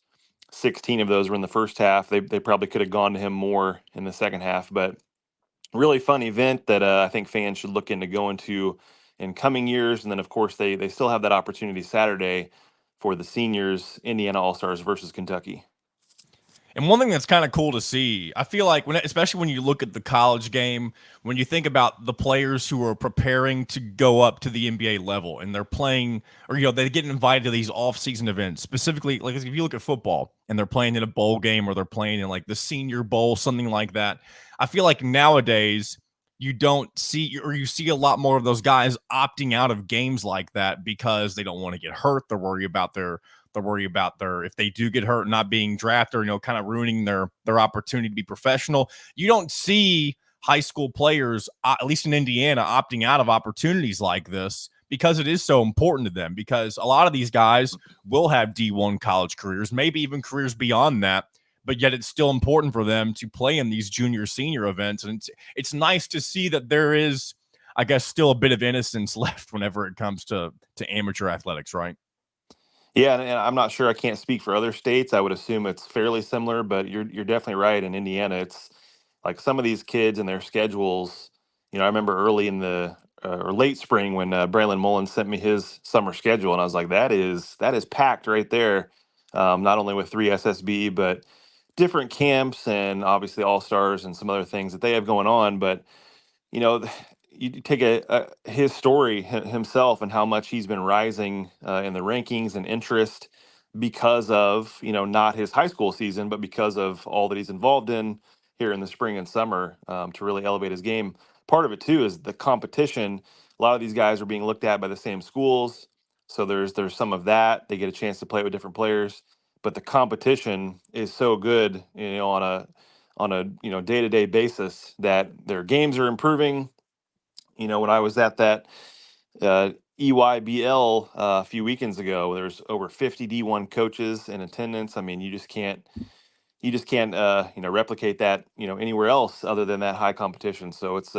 Speaker 8: 16 of those were in the first half. They probably could have gone to him more in the second half. But really fun event that I think fans should look into going to in coming years. And then, of course, they still have that opportunity Saturday for the seniors, Indiana All-Stars versus Kentucky.
Speaker 1: And one thing that's kind of cool to see, I feel like especially when you look at the college game, when you think about the players who are preparing to go up to the NBA level and they're playing, or they get invited to these off-season events, specifically like if you look at football and they're playing in a bowl game or they're playing in like the Senior Bowl, something like that. I feel like nowadays you don't see, or you see a lot more of those guys opting out of games like that because they don't want to get hurt. They're worried about their if they do get hurt, not being drafted, or kind of ruining their opportunity to be professional. You don't see high school players, at least in Indiana, opting out of opportunities like this because it is so important to them, because a lot of these guys will have D1 college careers, maybe even careers beyond that, but yet it's still important for them to play in these junior senior events. And it's nice to see that there is, I guess, still a bit of innocence left whenever it comes to amateur athletics, right?
Speaker 8: Yeah, and I'm not sure. I can't speak for other states. I would assume it's fairly similar, but you're definitely right. In Indiana, it's like some of these kids and their schedules. I remember early in the or late spring when Braylon Mullins sent me his summer schedule, and I was like, that is packed right there. Not only with 3 SSB, but different camps and obviously All Stars and some other things that they have going on. But you take his story himself and how much he's been rising in the rankings and interest because of not his high school season, but because of all that he's involved in here in the spring and summer to really elevate his game. Part of it too is the competition. A lot of these guys are being looked at by the same schools, so there's some of that. They get a chance to play with different players, but the competition is so good, on a day-to-day basis that their games are improving. When I was at that EYBL a few weekends ago, there's over 50 D1 coaches in attendance. I mean, you just can't replicate that, anywhere else other than that high competition. So it's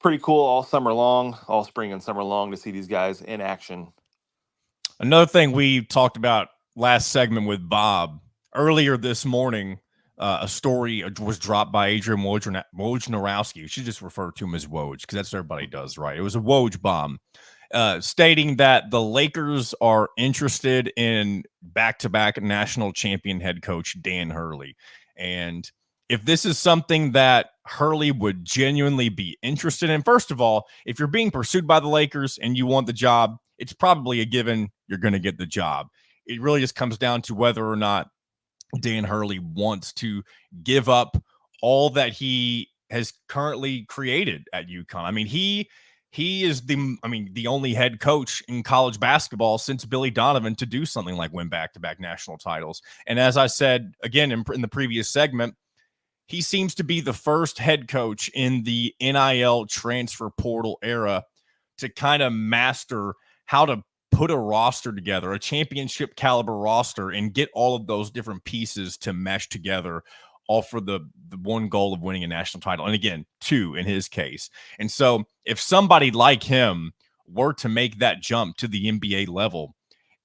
Speaker 8: pretty cool all summer long, all spring and summer long, to see these guys in action.
Speaker 1: Another thing we talked about last segment with Bob earlier this morning, a story was dropped by Adrian Wojnarowski. You should just refer to him as Woj, because that's what everybody does, right? It was a Woj bomb, stating that the Lakers are interested in back-to-back national champion head coach Dan Hurley. And if this is something that Hurley would genuinely be interested in, first of all, if you're being pursued by the Lakers and you want the job, it's probably a given you're going to get the job. It really just comes down to whether or not Dan Hurley wants to give up all that he has currently created at UConn. I mean, he is the only head coach in college basketball since Billy Donovan to do something like win back-to-back national titles. And as I said again in the previous segment, he seems to be the first head coach in the NIL transfer portal era to kind of master how to put a roster together, a championship caliber roster, and get all of those different pieces to mesh together, all for the one goal of winning a national title. And again, 2 in his case. And so if somebody like him were to make that jump to the NBA level,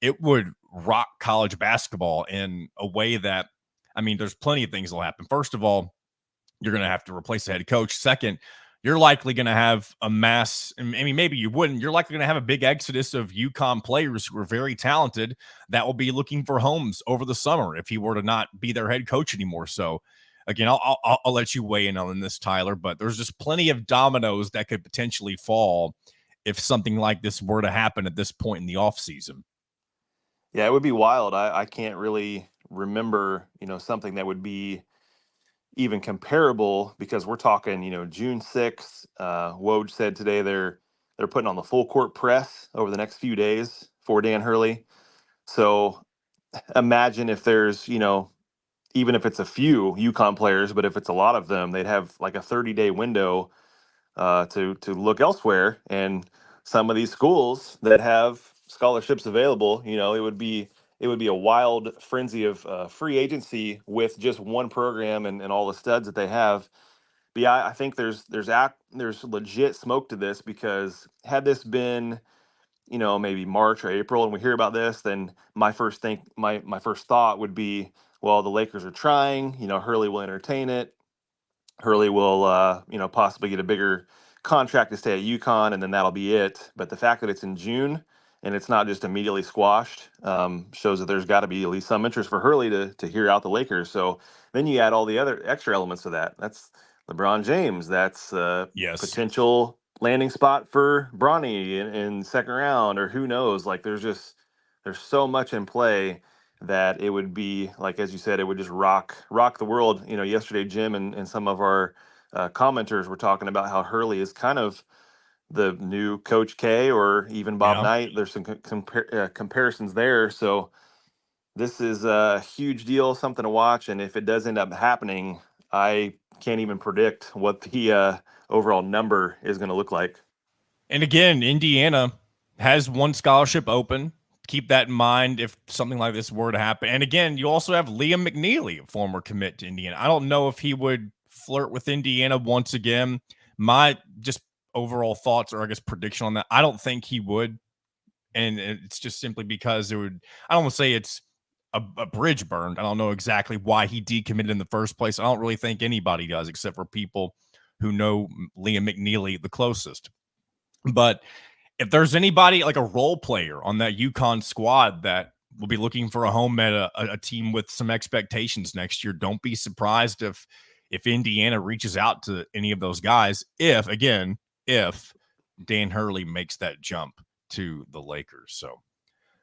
Speaker 1: it would rock college basketball in a way that, I mean, there's plenty of things that will happen. First of all, you're going to have to replace the head coach. Second, you're likely going to have a mass. I mean, maybe you wouldn't. You're likely going to have a big exodus of UConn players who are very talented that will be looking for homes over the summer if he were to not be their head coach anymore. So, again, I'll let you weigh in on this, Tyler, but there's just plenty of dominoes that could potentially fall if something like this were to happen at this point in the offseason.
Speaker 8: Yeah, it would be wild. I can't really remember, something that would be even comparable because we're talking, June 6th. Woj said today they're putting on the full court press over the next few days for Dan Hurley. So imagine if there's, even if it's a few UConn players, but if it's a lot of them, they'd have like a 30-day window to look elsewhere. And some of these schools that have scholarships available, it would be a wild frenzy of free agency with just one program and all the studs that they have. But yeah, I think there's legit smoke to this because had this been maybe March or April and we hear about this, then my first thought would be, well, the Lakers are trying, Hurley will entertain it. Hurley will, possibly get a bigger contract to stay at UConn, and then that'll be it. But the fact that it's in June and it's not just immediately squashed shows that there's got to be at least some interest for Hurley to hear out the Lakers. So then you add all the other extra elements to that. That's LeBron James. That's
Speaker 1: Yes.
Speaker 8: potential landing spot for Bronny in second round, or who knows? Like there's so much in play that it would be like, as you said, it would just rock the world. Yesterday Jim and some of our commenters were talking about how Hurley is kind of the new Coach K or even Bob
Speaker 1: Yeah.
Speaker 8: Knight. There's some comparisons there. So this is a huge deal, something to watch. And if it does end up happening, I can't even predict what the overall number is going to look like.
Speaker 1: And again, Indiana has one scholarship open. Keep that in mind if something like this were to happen. And again, you also have Liam McNeely, a former commit to Indiana. I don't know if he would flirt with Indiana once again. My just overall thoughts, or I guess prediction on that, I don't think he would. And it's just simply because it would, I don't want to say it's a bridge burned. I don't know exactly why he decommitted in the first place. I don't really think anybody does, except for people who know Liam McNeely the closest. But if there's anybody like a role player on that UConn squad that will be looking for a home at a team with some expectations next year, don't be surprised if Indiana reaches out to any of those guys. If Dan Hurley makes that jump to the Lakers. So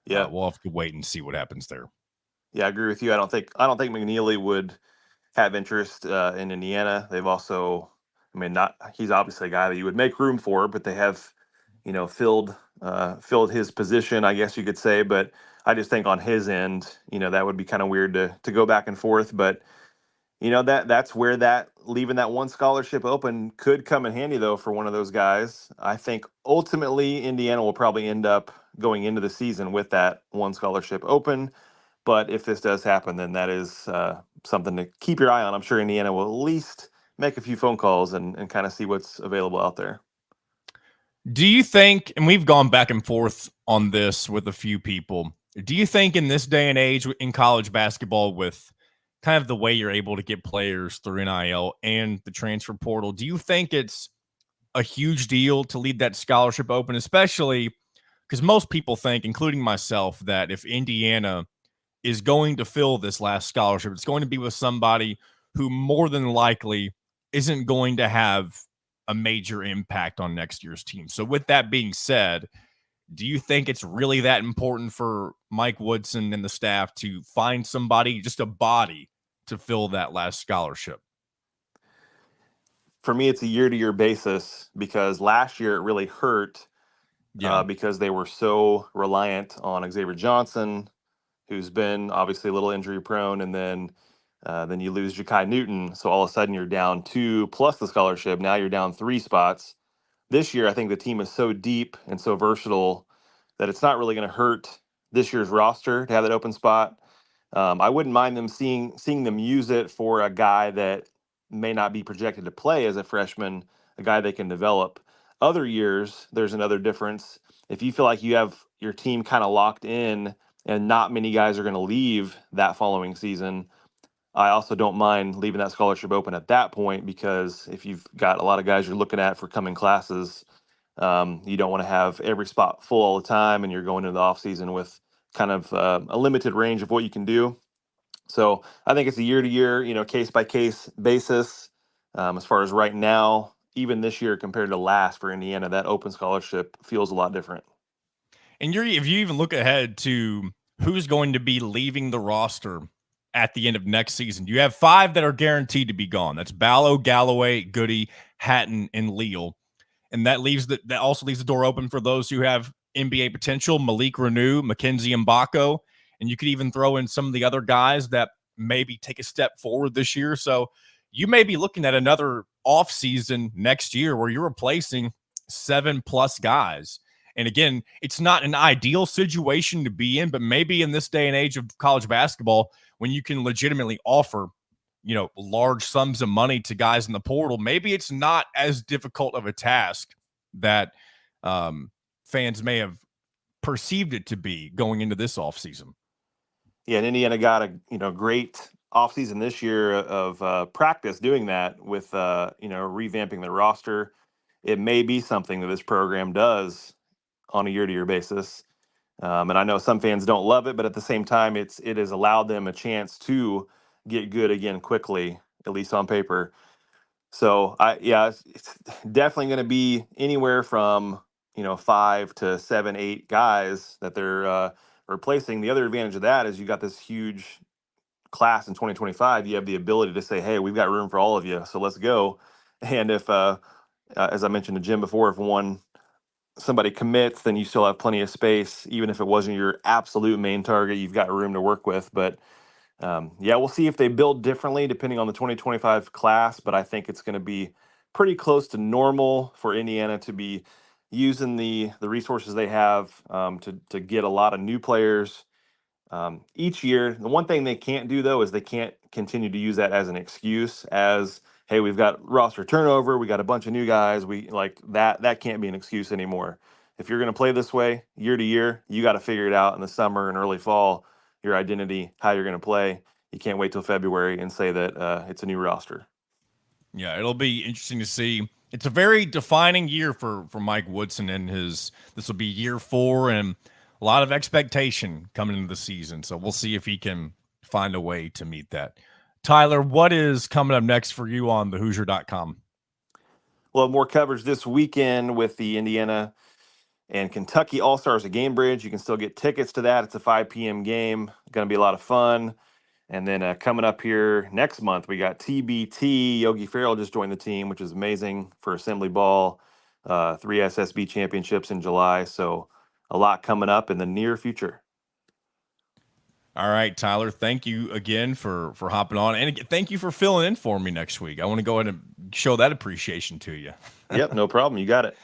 Speaker 8: yeah,
Speaker 1: we'll have to wait and see what happens there.
Speaker 8: Yeah, I agree with you. I don't think McNeely would have interest in Indiana. They've also, he's obviously a guy that you would make room for, but they have, filled his position, I guess you could say. But I just think on his end, that would be kind of weird to go back and forth. But that's where leaving that one scholarship open could come in handy though for one of those guys. I think ultimately Indiana will probably end up going into the season with that one scholarship open. But if this does happen, then that is something to keep your eye on. I'm sure Indiana will at least make a few phone calls and kind of see what's available out there.
Speaker 1: Do you think, and we've gone back and forth on this with a few people, do you think in this day and age in college basketball, with kind of the way you're able to get players through NIL and the transfer portal, do you think it's a huge deal to leave that scholarship open, especially because most people think, including myself, that if Indiana is going to fill this last scholarship, it's going to be with somebody who more than likely isn't going to have a major impact on next year's team. So with that being said, do you think it's really that important for Mike Woodson and the staff to find somebody, just a body, to fill that last scholarship?
Speaker 8: For me, it's a year-to-year basis because last year it really hurt because they were so reliant on Xavier Johnson, who's been obviously a little injury prone, and then you lose Ja'Kai Newton. So all of a sudden you're down 2 plus the scholarship. Now you're down 3 spots. This year, I think the team is so deep and so versatile that it's not really going to hurt this year's roster to have that open spot. I wouldn't mind them seeing them use it for a guy that may not be projected to play as a freshman, a guy they can develop. Other years, there's another difference. If you feel like you have your team kind of locked in and not many guys are going to leave that following season, I also don't mind leaving that scholarship open at that point, because if you've got a lot of guys you're looking at for coming classes, you don't want to have every spot full all the time, and you're going into the offseason with kind of a limited range of what you can do. So I think it's a year-to-year, case-by-case basis. As far as right now, even this year compared to last for Indiana, that open scholarship feels a lot different.
Speaker 1: And if you even look ahead to who's going to be leaving the roster at the end of next season. You have 5 that are guaranteed to be gone. That's Ballo, Galloway, Goody, Hatton, and Leal. And that also leaves the door open for those who have NBA potential, Malik Renew, Mackenzie Mbako, and you could even throw in some of the other guys that maybe take a step forward this year. So you may be looking at another offseason next year where you're replacing 7+ guys. And again, it's not an ideal situation to be in, but maybe in this day and age of college basketball, when you can legitimately offer, large sums of money to guys in the portal, maybe it's not as difficult of a task that fans may have perceived it to be going into this offseason.
Speaker 8: Yeah, and Indiana got a great offseason this year of practice doing that with revamping their roster. It may be something that this program does on a year-to-year basis. And I know some fans don't love it, but at the same time, it has allowed them a chance to get good again quickly, at least on paper. So it's definitely going to be anywhere from 5 to 7, 8 guys that they're replacing. The other advantage of that is you got this huge class in 2025. You have the ability to say, hey, we've got room for all of you, so let's go. And if as I mentioned to Jim before, if somebody commits, then you still have plenty of space. Even if it wasn't your absolute main target, you've got room to work with. But we'll see if they build differently depending on the 2025 class. But I think it's going to be pretty close to normal for Indiana to be using the resources they have to get a lot of new players each year. The one thing they can't do, though, is they can't continue to use that as an excuse as, hey, we've got roster turnover, we got a bunch of new guys, we like that can't be an excuse anymore. If you're going to play this way year to year, you got to figure it out in the summer and early fall, your identity, how you're going to play. You can't wait till February and say that it's a new roster.
Speaker 1: Yeah, it'll be interesting to see. It's a very defining year for Mike Woodson and this will be year 4 and a lot of expectation coming into the season. So we'll see if he can find a way to meet that. Tyler, what is coming up next for you on thehoosier.com?
Speaker 8: We'll have more coverage this weekend with the Indiana and Kentucky All-Stars at Gamebridge. You can still get tickets to that. It's a 5 p.m. game. Going to be a lot of fun. And then coming up here next month, we got TBT. Yogi Ferrell just joined the team, which is amazing for Assembly Ball. 3 SSB championships in July. So a lot coming up in the near future.
Speaker 1: All right, Tyler, thank you again for hopping on. And again, thank you for filling in for me next week. I want to go ahead and show that appreciation to you.
Speaker 8: Yep, no problem. You got it.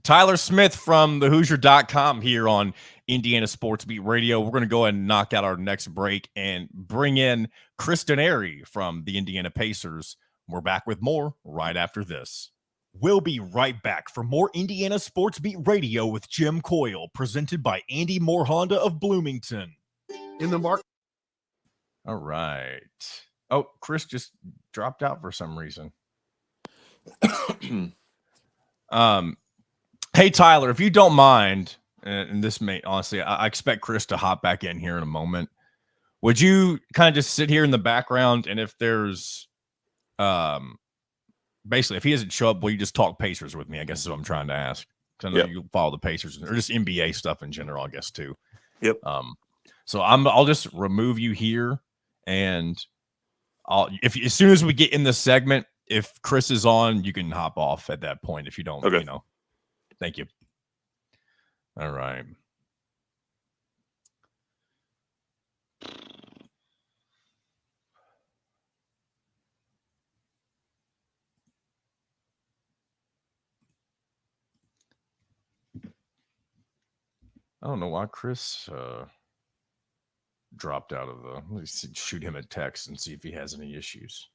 Speaker 1: Tyler Smith from thehoosier.com here on Indiana Sports Beat Radio. We're going to go ahead and knock out our next break and bring in Chris Denari from the Indiana Pacers. We're back with more right after this. We'll be right back for more Indiana Sports Beat Radio with Jim Coyle, presented by Andy Moore Honda of Bloomington.
Speaker 3: In the market.
Speaker 1: All right. Oh, Chris just dropped out for some reason. Hey, Tyler, if you don't mind, and this may, honestly, I expect Chris to hop back in here in a moment. Would you kind of just sit here in the background, and if there's, basically, if he doesn't show up, will you just talk Pacers with me? I guess is what I'm trying to ask. Because I know you follow the Pacers, or just NBA stuff in general, I guess, too.
Speaker 8: Yep.
Speaker 1: So I'll just remove you here, and as soon as we get in this segment, if Chris is on, you can hop off at that point. If you don't, Thank you. All right. I don't know why Chris dropped out of the. Let me shoot him a text and see if he has any issues.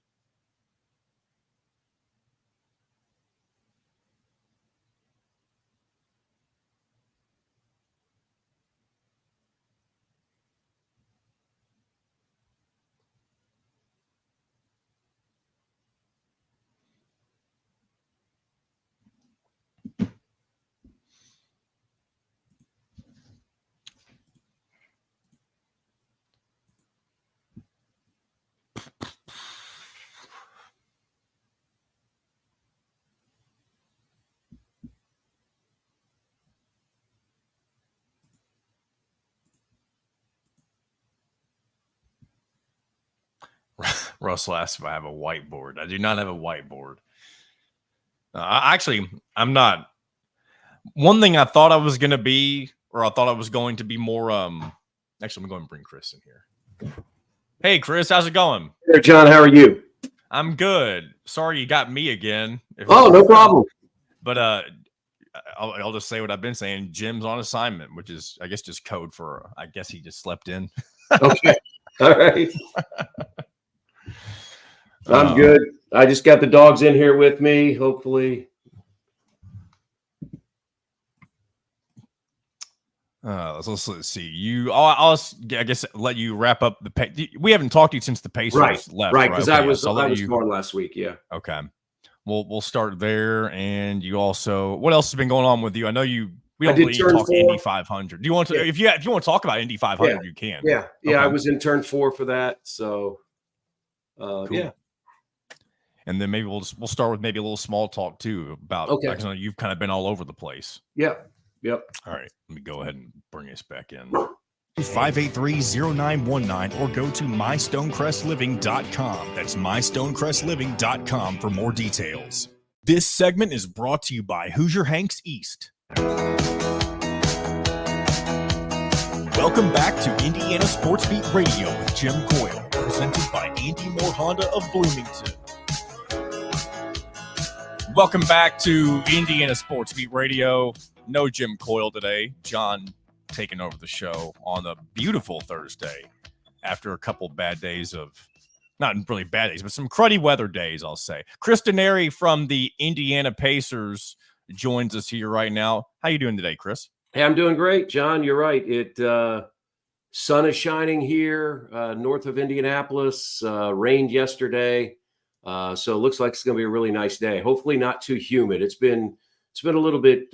Speaker 1: Russell asked if I have a whiteboard. I do not have a whiteboard. I'm not. One thing I thought I was going to be, or I thought I was going to be more. Actually, I'm going to bring Chris in here. Hey, Chris, how's it going?
Speaker 9: Hey, John, how are you?
Speaker 1: I'm good. Sorry you got me again.
Speaker 9: Oh, no problem.
Speaker 1: But I'll just say what I've been saying. Jim's on assignment, which is, I guess, just code for, I guess he just slept in.
Speaker 9: Okay. All right. I'm good. I just got the dogs in here with me, hopefully.
Speaker 1: Let's see. I'll I guess let you wrap up the. We haven't talked to you since the Pacers left,
Speaker 9: right? Because
Speaker 1: okay,
Speaker 9: I was
Speaker 1: so
Speaker 9: gone last week. Yeah.
Speaker 1: Okay. We'll start there, and you also. What else has been going on with you? I know you. We don't really talk Indy 500. Do you want to? Yeah. If you want to talk about Indy 500, you can.
Speaker 9: Yeah.
Speaker 1: Okay.
Speaker 9: I was in turn 4 for that. So. Cool. Yeah.
Speaker 1: And then maybe we'll start with maybe a little small talk too about. Okay. Like, you've kind of been all over the place.
Speaker 9: Yeah. Yep.
Speaker 1: All right. Let me go ahead and bring us back in.
Speaker 10: 583-0919 or go to mystonecrestliving.com. That's mystonecrestliving.com for more details. This segment is brought to you by Hoosier Hanks East. Welcome back to Indiana Sports Beat Radio with Jim Coyle, presented by Andy Moore Honda of Bloomington.
Speaker 1: Welcome back to Indiana Sports Beat Radio. No Jim Coyle today. John taking over the show on a beautiful Thursday after a couple bad days of, not really bad days, but some cruddy weather days, I'll say. Chris Denari from the Indiana Pacers joins us here right now. How you doing today, Chris?
Speaker 9: Hey, I'm doing great, John. You're right. Sun is shining here north of Indianapolis. Rained yesterday. So it looks like it's going to be a really nice day. Hopefully not too humid. It's been a little bit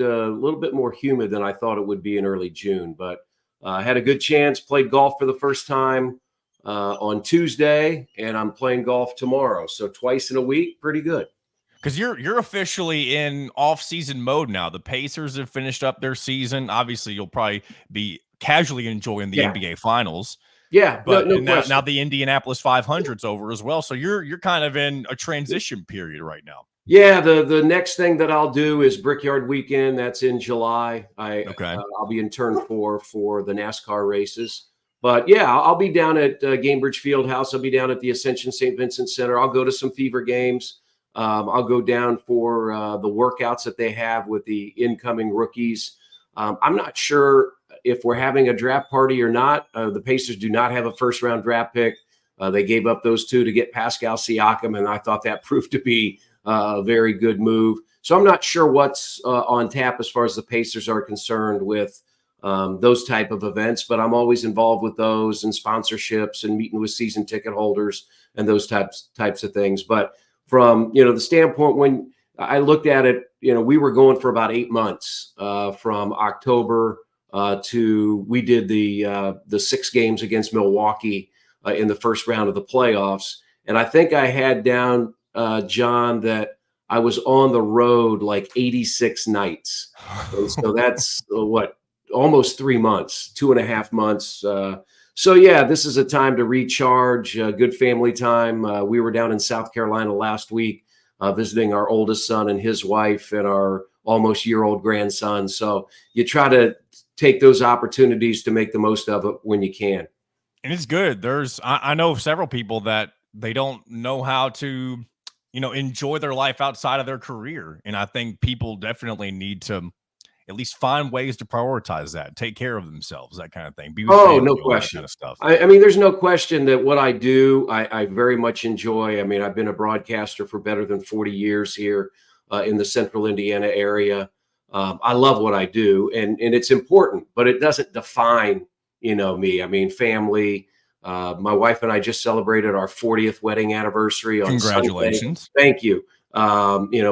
Speaker 9: more humid than I thought it would be in early June, but I had a good chance, played golf for the first time on Tuesday, and I'm playing golf tomorrow. So twice in a week, pretty good.
Speaker 1: Because you're officially in off-season mode now. The Pacers have finished up their season. Obviously, you'll probably be casually enjoying the NBA Finals.
Speaker 9: Yeah,
Speaker 1: but now the Indianapolis 500's over as well. So you're kind of in a transition period right now.
Speaker 9: Yeah, the next thing that I'll do is Brickyard Weekend. That's in July. I'll be in turn 4 for the NASCAR races. But yeah, I'll be down at Gainbridge Fieldhouse. I'll be down at the Ascension St. Vincent Center. I'll go to some Fever games. I'll go down for the workouts that they have with the incoming rookies. I'm not sure if we're having a draft party or not. The Pacers do not have a first-round draft pick. They gave up those 2 to get Pascal Siakam, and I thought that proved to be a very good move. So I'm not sure what's on tap as far as the Pacers are concerned with those type of events, but I'm always involved with those and sponsorships and meeting with season ticket holders and those types of things. But from, the standpoint when I looked at it, we were going for about 8 months from October to we did the 6 games against Milwaukee in the first round of the playoffs. And I think I had down, John, that I was on the road like 86 nights. And so that's almost 3 months, 2.5 months. So yeah, this is a time to recharge, good family time. We were down in South Carolina last week, visiting our oldest son and his wife and our almost year-old grandson. So you try to take those opportunities to make the most of it when you can.
Speaker 1: And it's good. I know several people that they don't know how to, enjoy their life outside of their career. And I think people definitely need to at least find ways to prioritize that, take care of themselves, that kind of thing.
Speaker 9: No question. Kind of stuff. I mean, there's no question that what I do, I very much enjoy. I mean, I've been a broadcaster for better than 40 years here in the central Indiana area. I love what I do, and it's important, but it doesn't define, me. I mean, family. My wife and I just celebrated our 40th wedding anniversary on
Speaker 1: Congratulations.
Speaker 9: Sunday. Thank you.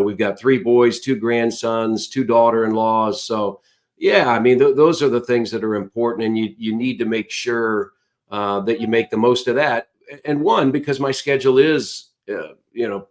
Speaker 9: We've got 3 boys, 2 grandsons, 2 daughter-in-laws. So yeah, I mean, those are the things that are important, and you need to make sure that you make the most of that. And one, because my schedule is,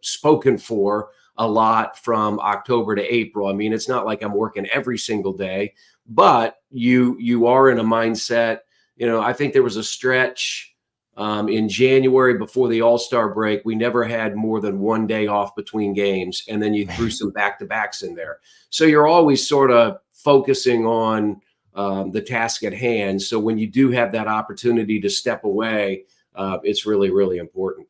Speaker 9: spoken for a lot from October to April. I mean, it's not like I'm working every single day, but you are in a mindset. I think there was a stretch In January, before the All-Star break, we never had more than 1 day off between games, and then you threw some back-to-backs in there. So you're always sort of focusing on the task at hand. So when you do have that opportunity to step away, it's really, really important.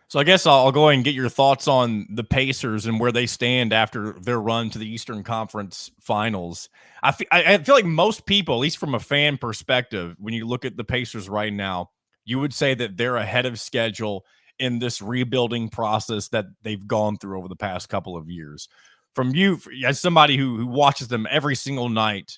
Speaker 1: So I guess I'll go ahead and get your thoughts on the Pacers and where they stand after their run to the Eastern Conference Finals. I feel like most people, at least from a fan perspective, when you look at the Pacers right now, you would say that they're ahead of schedule in this rebuilding process that they've gone through over the past couple of years. From you, as somebody who watches them every single night,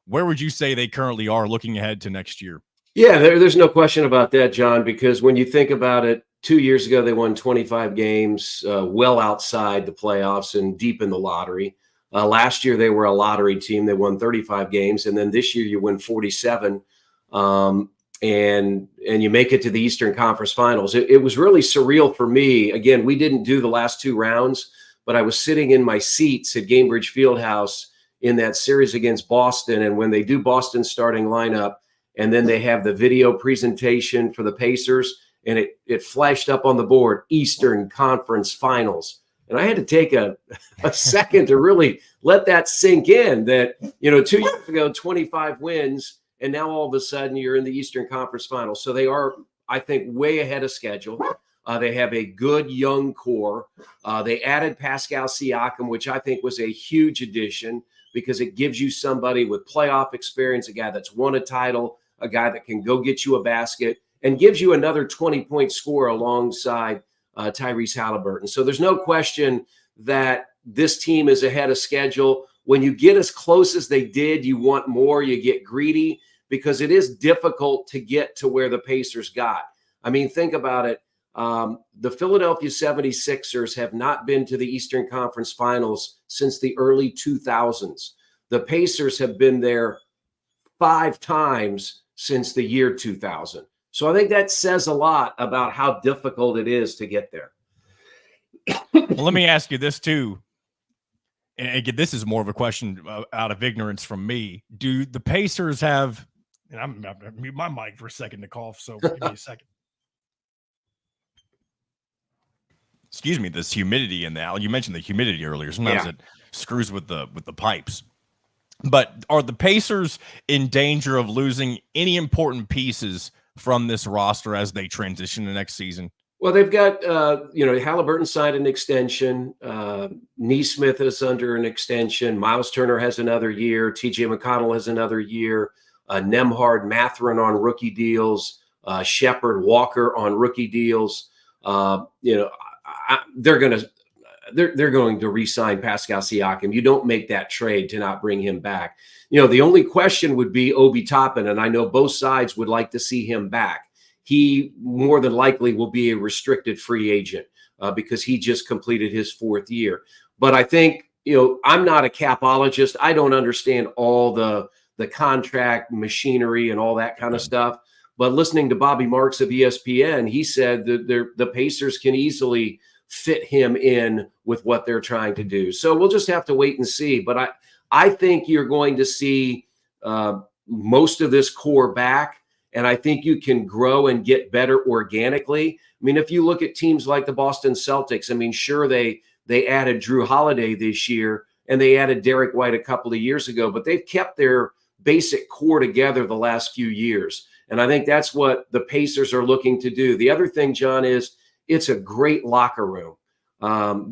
Speaker 1: where would you say they currently are looking ahead to next year?
Speaker 9: Yeah, there's no question about that, John, because when you think about it, 2 years ago, they won 25 games, well outside the playoffs and deep in the lottery. Last year, they were a lottery team. They won 35 games. And then this year, you win 47, and you make it to the Eastern Conference Finals. It was really surreal for me. Again, we didn't do the last 2 rounds, but I was sitting in my seats at Gainbridge Fieldhouse in that series against Boston. And when they do Boston's starting lineup, and then they have the video presentation for the Pacers, and it flashed up on the board, Eastern Conference Finals. And I had to take a second to really let that sink in that, 2 years ago, 25 wins, and now all of a sudden you're in the Eastern Conference Finals. So they are, I think, way ahead of schedule. They have a good young core. They added Pascal Siakam, which I think was a huge addition because it gives you somebody with playoff experience, a guy that's won a title, a guy that can go get you a basket, and gives you another 20-point score alongside Tyrese Halliburton. So there's no question that this team is ahead of schedule. When you get as close as they did, you want more, you get greedy, because it is difficult to get to where the Pacers got. I mean, think about it. The Philadelphia 76ers have not been to the Eastern Conference Finals since the early 2000s. The Pacers have been there 5 times since the year 2000. So I think that says a lot about how difficult it is to get there.
Speaker 1: Well, let me ask you this too. And again, this is more of a question out of ignorance from me. Do the Pacers have, and I'm going to mute my mic for a second to cough, so give me a second. Excuse me, this humidity in the, you mentioned the humidity earlier. Sometimes it screws with the pipes. But are the Pacers in danger of losing any important pieces from this roster as they transition to next season?
Speaker 9: Well, they've got, Halliburton signed an extension. Neesmith is under an extension. Miles Turner has another year. TJ McConnell has another year. Nembhard, Mathurin on rookie deals. Shepard, Walker on rookie deals. They're going to re-sign Pascal Siakam. You don't make that trade to not bring him back. The only question would be Obi Toppin, and I know both sides would like to see him back. He more than likely will be a restricted free agent because he just completed his 4th year. But I think, I'm not a capologist. I don't understand all the contract machinery and all that kind of stuff. But listening to Bobby Marks of ESPN, he said that the Pacers can easily fit him in with what they're trying to do. So we'll just have to wait and see. But I think you're going to see most of this core back, and I think you can grow and get better organically. I mean, if you look at teams like the Boston Celtics, I mean, sure, they added Drew Holiday this year, and they added Derek White a couple of years ago, but they've kept their basic core together the last few years. And I think that's what the Pacers are looking to do. The other thing, John, is it's a great locker room.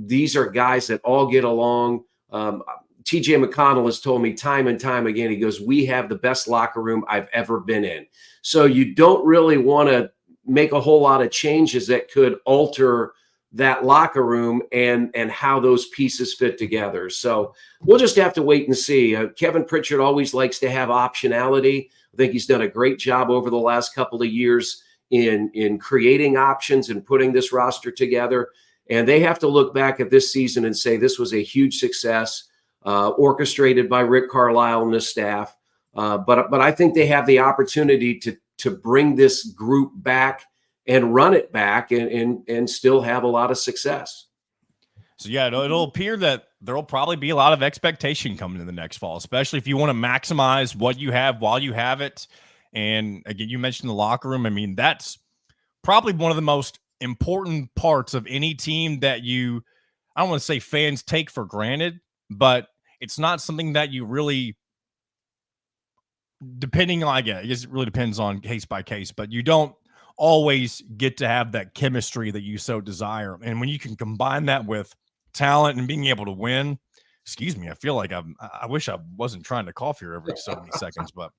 Speaker 9: These are guys that all get along. TJ McConnell has told me time and time again, he goes, we have the best locker room I've ever been in. So you don't really want to make a whole lot of changes that could alter that locker room and how those pieces fit together. So we'll just have to wait and see. Kevin Pritchard always likes to have optionality. I think he's done a great job over the last couple of years in creating options and putting this roster together. And they have to look back at this season and say this was a huge success, orchestrated by Rick Carlisle and his staff. But I think they have the opportunity to bring this group back and run it back and still have a lot of success.
Speaker 1: So, yeah, it'll appear that there will probably be a lot of expectation coming in the next fall, especially if you want to maximize what you have while you have it. And again, you mentioned the locker room. I mean, that's probably one of the most important parts of any team that I don't want to say fans take for granted, but it's not something that you really, depending on, I guess it really depends on case by case, but you don't always get to have that chemistry that you so desire. And when you can combine that with talent and being able to win, excuse me, I feel like I wish I wasn't trying to cough here every so many seconds, but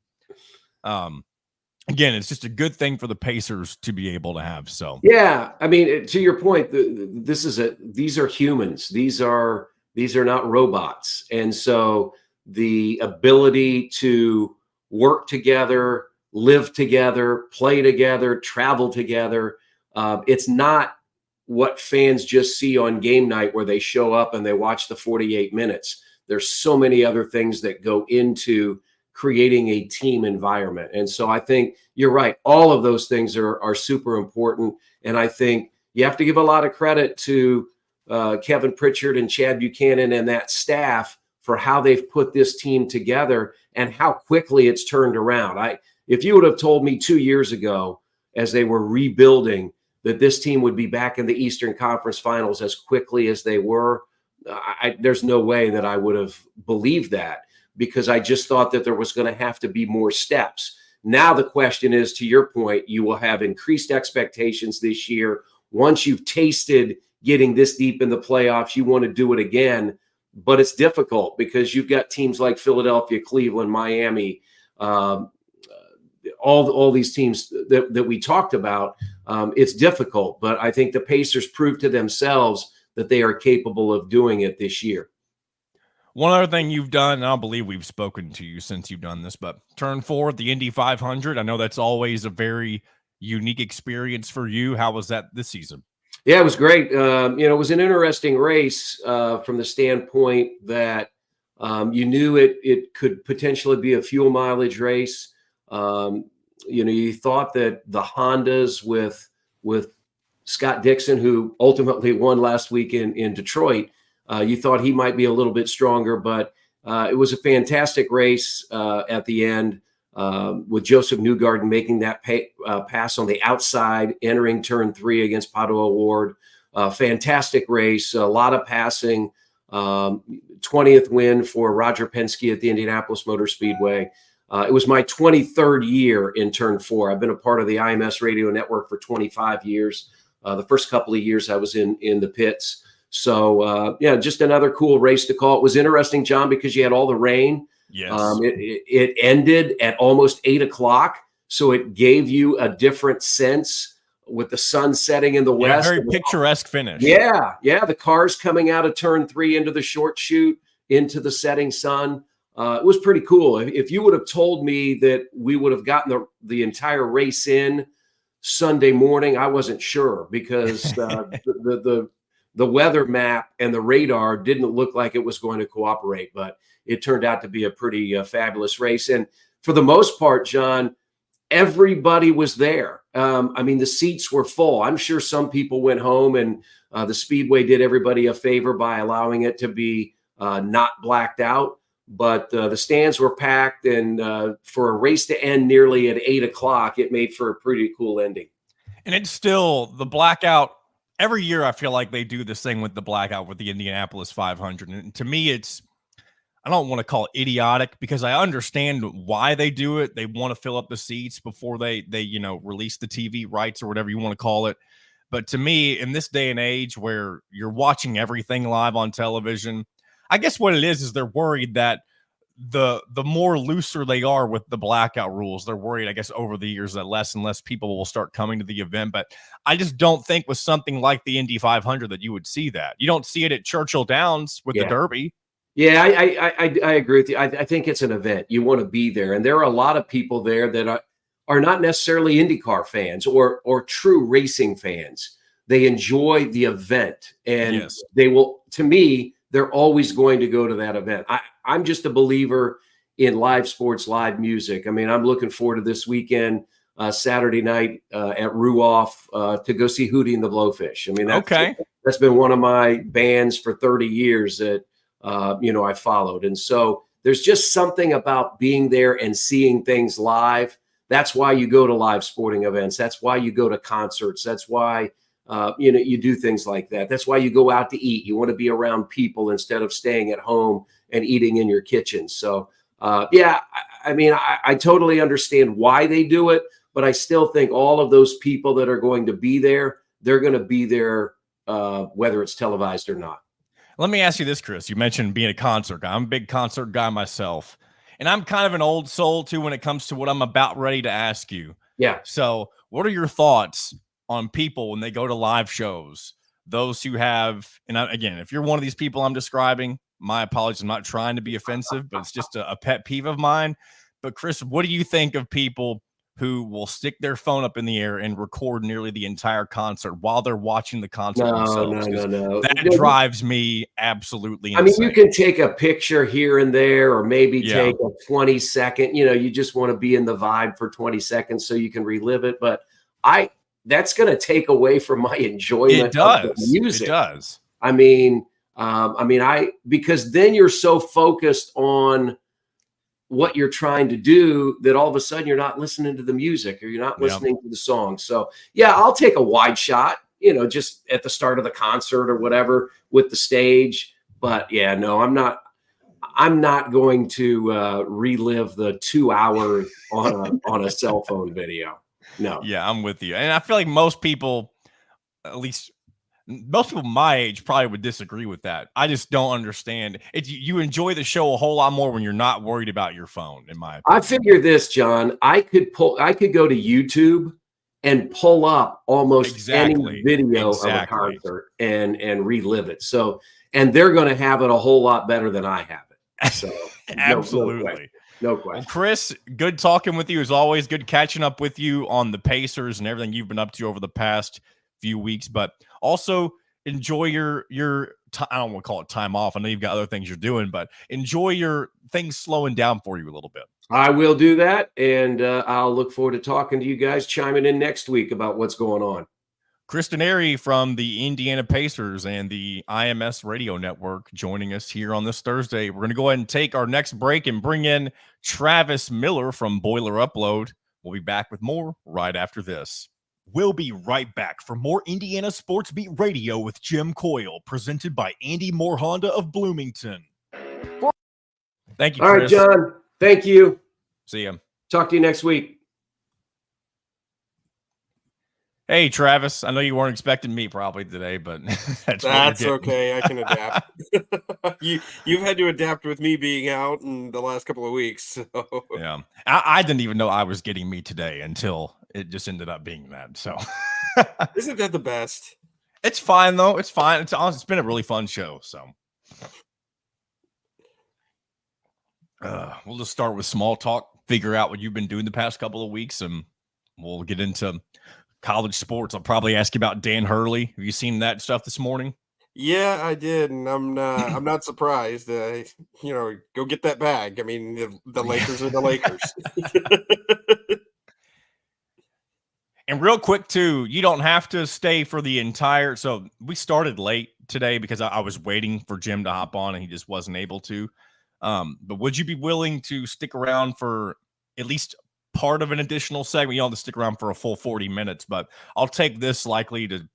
Speaker 1: again, it's just a good thing for the Pacers to be able to have. So
Speaker 9: yeah, I mean, to your point, these are humans. These are not robots, and so the ability to work together, live together, play together, travel together. It's not what fans just see on game night where they show up and they watch the 48 minutes. There's so many other things that go into creating a team environment. And so I think you're right. All of those things are super important. And I think you have to give a lot of credit to Kevin Pritchard and Chad Buchanan and that staff for how they've put this team together and how quickly it's turned around. If you would have told me 2 years ago, as they were rebuilding, that this team would be back in the Eastern Conference Finals as quickly as they were, there's no way that I would have believed that, because I just thought that there was going to have to be more steps. Now the question is, to your point, you will have increased expectations this year. Once you've tasted getting this deep in the playoffs, you want to do it again. But it's difficult because you've got teams like Philadelphia, Cleveland, Miami, all these teams that we talked about. It's difficult, but I think the Pacers proved to themselves that they are capable of doing it this year.
Speaker 1: One other thing you've done, and I don't believe we've spoken to you since you've done this, but turn 4 at the Indy 500. I know that's always a very unique experience for you. How was that this season?
Speaker 9: Yeah, it was great. It was an interesting race from the standpoint that you knew it could potentially be a fuel mileage race. You thought that the Hondas with Scott Dixon, who ultimately won last week in Detroit, you thought he might be a little bit stronger, but it was a fantastic race at the end with Joseph Newgarden making that pass on the outside, entering turn 3 against Padua Ward. Fantastic race, a lot of passing. 20th win for Roger Penske at the Indianapolis Motor Speedway. It was my 23rd year in turn 4. I've been a part of the IMS radio network for 25 years. The first couple of years I was in the pits. So, just another cool race to call. It was interesting, John, because you had all the rain.
Speaker 1: Yes.
Speaker 9: It ended at almost 8 o'clock. So it gave you a different sense with the sun setting in the west.
Speaker 1: Very picturesque finish.
Speaker 9: Yeah. The cars coming out of turn 3 into the short chute, into the setting sun. It was pretty cool. If you would have told me that we would have gotten the entire race in Sunday morning, I wasn't sure, because the weather map and the radar didn't look like it was going to cooperate, but it turned out to be a pretty fabulous race. And for the most part, John, everybody was there. The seats were full. I'm sure some people went home, and the Speedway did everybody a favor by allowing it to be not blacked out. But the stands were packed, and for a race to end nearly at 8 o'clock, it made for a pretty cool ending.
Speaker 1: And it's still the blackout. Every year, I feel like they do this thing with the blackout with the Indianapolis 500. And to me, I don't want to call it idiotic, because I understand why they do it. They want to fill up the seats before they release the TV rights or whatever you want to call it. But to me, in this day and age where you're watching everything live on television, I guess what it is they're worried that the more looser they are with the blackout rules, they're worried, I guess, over the years that less and less people will start coming to the event. But I just don't think with something like the Indy 500 that you would see that. You don't see it at Churchill Downs with the Derby.
Speaker 9: Yeah, I agree with you. I think it's an event. You want to be there. And there are a lot of people there that are not necessarily IndyCar fans or true racing fans. They enjoy the event. And they will, to me, they're always going to go to that event. I'm just a believer in live sports, live music. I'm looking forward to this weekend, Saturday night at Ruoff to go see Hootie and the Blowfish. That's been one of my bands for 30 years that, I followed. And so there's just something about being there and seeing things live That's why you go to live sporting events. That's why you go to concerts. That's why you do things like that. That's why you go out to eat. You want to be around people instead of staying at home and eating in your kitchen. So I totally understand why they do it, but I still think all of those people that are going to be there, they're going to be there whether it's televised or not.
Speaker 1: Let me ask you this, Chris. You mentioned being a concert guy. I'm a big concert guy myself. And I'm kind of an old soul, too, when it comes to what I'm about ready to ask you.
Speaker 9: Yeah.
Speaker 1: So what are your thoughts on people when they go to live shows? Those who have, and again, if you're one of these people I'm describing, my apologies. I'm not trying to be offensive, but it's just a pet peeve of mine. But, Chris, what do you think of people who will stick their phone up in the air and record nearly the entire concert while they're watching the concert themselves?
Speaker 9: No.
Speaker 1: That drives me absolutely insane.
Speaker 9: I mean, you can take a picture here and there, or maybe take a 20-second, you just want to be in the vibe for 20 seconds so you can relive it. But that's going to take away from my enjoyment of the music.
Speaker 1: It does.
Speaker 9: Because then you're so focused on what you're trying to do that all of a sudden you're not listening to the music or you're not listening to the song. So I'll take a wide shot, just at the start of the concert or whatever with the stage. But I'm not going to relive the 2 hours on a cell phone video. No.
Speaker 1: Yeah, I'm with you. And I feel like most people, at least most people my age, probably would disagree with that. I just don't understand. You enjoy the show a whole lot more when you're not worried about your phone, in my opinion.
Speaker 9: I figure this, John. I could go to YouTube and pull up almost any video of a concert and relive it. So, and they're going to have it a whole lot better than I have it. So,
Speaker 1: absolutely.
Speaker 9: No question.
Speaker 1: Well, Chris, good talking with you as always. Good catching up with you on the Pacers and everything you've been up to over the past few weeks, but also enjoy your I don't want to call it time off. I know you've got other things you're doing, but enjoy your things slowing down for you a little bit.
Speaker 9: I will do that, and I'll look forward to talking to you guys, chiming in next week about what's going on.
Speaker 1: Chris Denari from the Indiana Pacers and the IMS Radio Network joining us here on this Thursday. We're going to go ahead and take our next break and bring in Travis Miller from Boiler Upload. We'll be back with more right after this.
Speaker 10: We'll be right back for more Indiana Sports Beat Radio with Jim Coyle, presented by Andy Moore Honda of Bloomington.
Speaker 1: Thank you, Chris.
Speaker 9: All right, John. Thank you.
Speaker 1: See ya.
Speaker 9: Talk to you next week.
Speaker 11: Hey, Travis, I know you weren't expecting me probably today, but that's
Speaker 12: okay. I can adapt. You've had to adapt with me being out in the last couple of weeks. So.
Speaker 1: Yeah, I didn't even know I was getting me today until it just ended up being that. So
Speaker 12: isn't that the best?
Speaker 1: It's fine though. It's fine. It's been a really fun show. So we'll just start with small talk, figure out what you've been doing the past couple of weeks, and we'll get into college sports. I'll probably ask you about Dan Hurley. Have you seen that stuff this morning?
Speaker 12: Yeah, I did, and I'm not surprised. Go get that bag. I mean, the Lakers are the Lakers.
Speaker 1: And real quick too, you don't have to stay for the entire. So we started late today because I was waiting for Jim to hop on and he just wasn't able to. But would you be willing to stick around for at least part of an additional segment? You don't have to stick around for a full 40 minutes, but I'll take this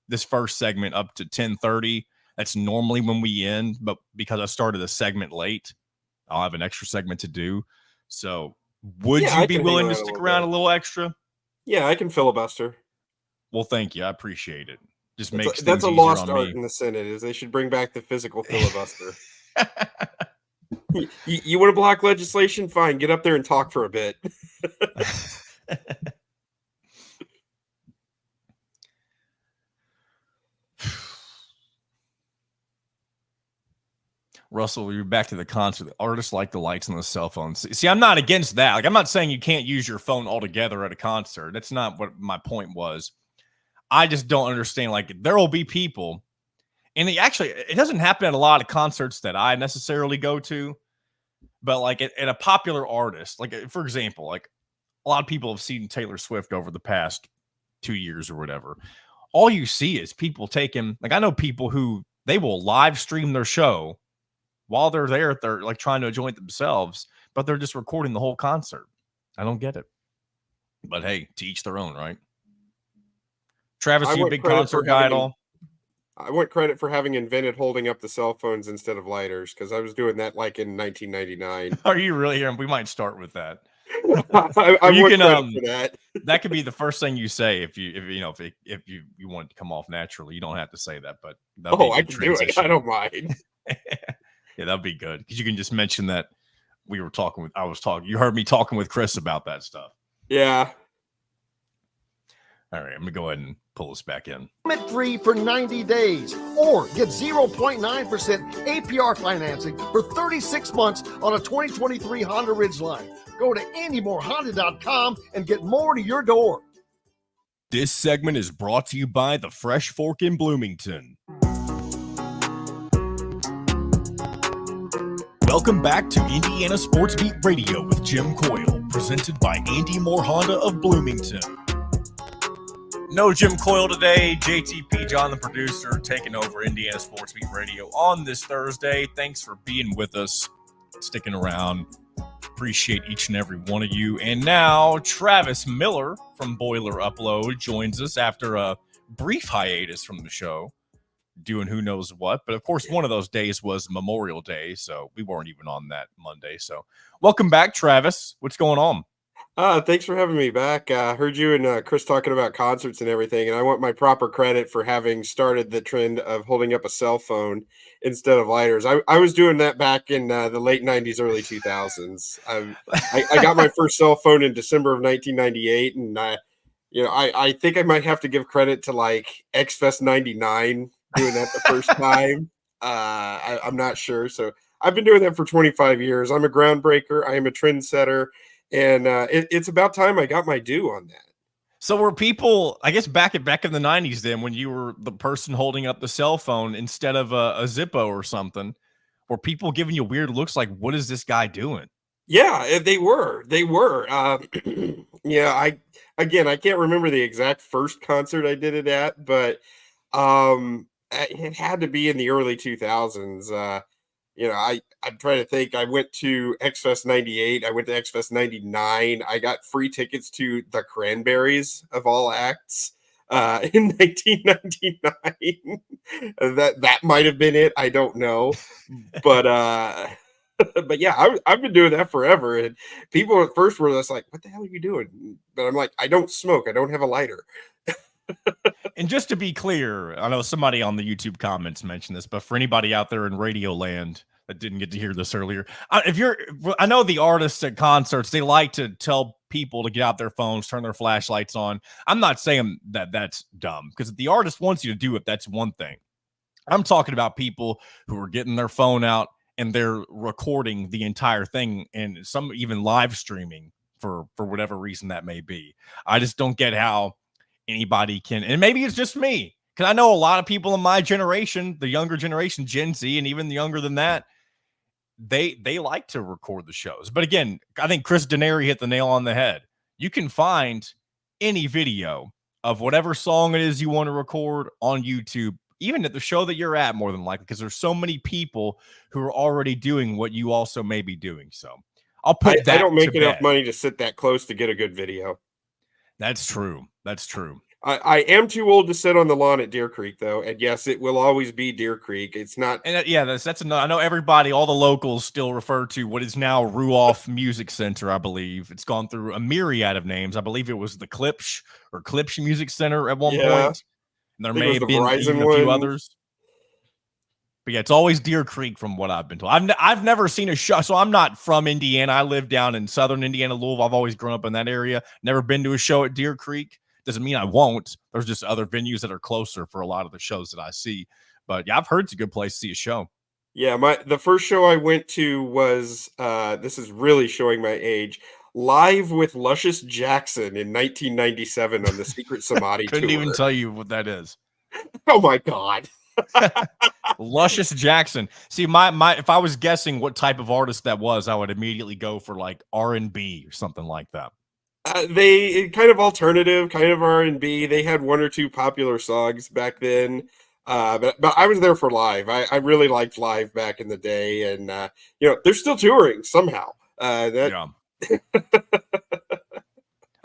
Speaker 1: this first segment up to 10:30. That's normally when we end, but because I started a segment late, I'll have an extra segment to do. So would you be willing to stick around a little extra?
Speaker 12: Yeah, I can filibuster.
Speaker 1: Well, thank you. I appreciate it. Just makes
Speaker 12: that's a lost art in the Senate. Is they should bring back the physical filibuster. You want to block legislation? Fine, get up there and talk for a bit.
Speaker 1: Russell, you're back to the concert. The artists like the lights on the cell phones. See, I'm not against that. Like, I'm not saying you can't use your phone altogether at a concert. That's not what my point was. I just don't understand. Like, there will be people, and it doesn't happen at a lot of concerts that I necessarily go to, but like at a popular artist, like for example, like a lot of people have seen Taylor Swift over the past 2 years or whatever. All you see is people taking, like, I know people who they will live stream their show while they're there, they're like trying to enjoy it themselves, but they're just recording the whole concert. I don't get it. But hey, to each their own, right? Travis, you a big concert guy at all?
Speaker 12: I want credit for having invented holding up the cell phones instead of lighters, because I was doing that like in 1999.
Speaker 1: Are you really here? We might start with that.
Speaker 12: I you can credit for that.
Speaker 1: That could be the first thing you say if you want it to come off naturally. You don't have to say that, but
Speaker 12: I can do it. I don't mind.
Speaker 1: Yeah, that'd be good because you can just mention that we were talking with. You heard me talking with Chris about that stuff.
Speaker 12: Yeah.
Speaker 1: All right, I'm gonna go ahead and pull this back in.
Speaker 3: Free for 90 days, or get 0.9% APR financing for 36 months on a 2023 Honda Ridgeline. Go to AndyMooreHonda.com and get more to your door.
Speaker 10: This segment is brought to you by the Fresh Fork in Bloomington. Welcome back to Indiana Sports Beat Radio with Jim Coyle, presented by Andy Moore Honda of Bloomington.
Speaker 1: No Jim Coyle today. JTP, John, the producer, taking over Indiana Sports Beat Radio on this Thursday. Thanks for being with us, sticking around. Appreciate each and every one of you. And now Travis Miller from Boiler Upload joins us after a brief hiatus from the show, doing who knows what. But of course, one of those days was Memorial Day, so we weren't even on that Monday. So welcome back, Travis. What's going on?
Speaker 12: Thanks for having me back. Heard you and Chris talking about concerts and everything, and I want my proper credit for having started the trend of holding up a cell phone instead of lighters. I was doing that back in the late 90s, early 2000s. I got my first cell phone in December of 1998, and I think I might have to give credit to like X-Fest 99 doing that the first time. I'm not sure. So I've been doing that for 25 years. I'm a groundbreaker. I am a trendsetter. And it's about time I got my due on that.
Speaker 1: So were people, I guess back in the 90s then, when you were the person holding up the cell phone instead of a Zippo or something, were people giving you weird looks like, what is this guy doing?
Speaker 12: Yeah, they were. Yeah, I can't remember the exact first concert I did it at, but it had to be in the early 2000s. I'm trying to think. I went to X-Fest 98. I went to X-Fest 99. I got free tickets to the Cranberries of all acts in 1999. That might have been it. I don't know. But yeah, I've been doing that forever. And people at first were just like, what the hell are you doing? But I'm like, I don't smoke. I don't have a lighter.
Speaker 1: And just to be clear, I know somebody on the YouTube comments mentioned this, but for anybody out there in radio land that didn't get to hear this earlier, I know the artists at concerts, they like to tell people to get out their phones, turn their flashlights on. I'm not saying that that's dumb, because if the artist wants you to do it, that's one thing. I'm talking about people who are getting their phone out and they're recording the entire thing, and some even live streaming for whatever reason that may be. I just don't get how anybody can, and maybe it's just me, because I know a lot of people in my generation, the younger generation, Gen Z, and even younger than that, they like to record the shows. But again, I think Chris Denari hit the nail on the head. You can find any video of whatever song it is you want to record on YouTube, even at the show that you're at, more than likely, because there's so many people who are already doing what you also may be doing. So I'll put that.
Speaker 12: I don't make enough money to sit that close to get a good video.
Speaker 1: That's true. That's true.
Speaker 12: I am too old to sit on the lawn at Deer Creek, though, and yes, it will always be Deer Creek. It's not. And
Speaker 1: that's enough. I know everybody, all the locals, still refer to what is now Ruoff Music Center. I believe it's gone through a myriad of names. I believe it was the Klipsch Music Center at one point. And there may have been even a few others. But yeah, it's always Deer Creek from what I've been told. I've never seen a show. So I'm not from Indiana. I live down in southern Indiana, Louisville. I've always grown up in that area. Never been to a show at Deer Creek. Doesn't mean I won't. There's just other venues that are closer for a lot of the shows that I see. But yeah, I've heard it's a good place to see a show.
Speaker 12: Yeah, the first show I went to was this is really showing my age. Live with Luscious Jackson in 1997 on the Secret Samadhi
Speaker 1: Couldn't
Speaker 12: tour.
Speaker 1: even tell you what that is.
Speaker 12: Oh my God.
Speaker 1: Luscious Jackson. See, my if I was guessing what type of artist that was, I would immediately go for like R&B or something like that.
Speaker 12: They kind of alternative, kind of R&B. They had one or two popular songs back then, but I was there for live. I really liked live back in the day, and they're still touring somehow.
Speaker 1: Yeah.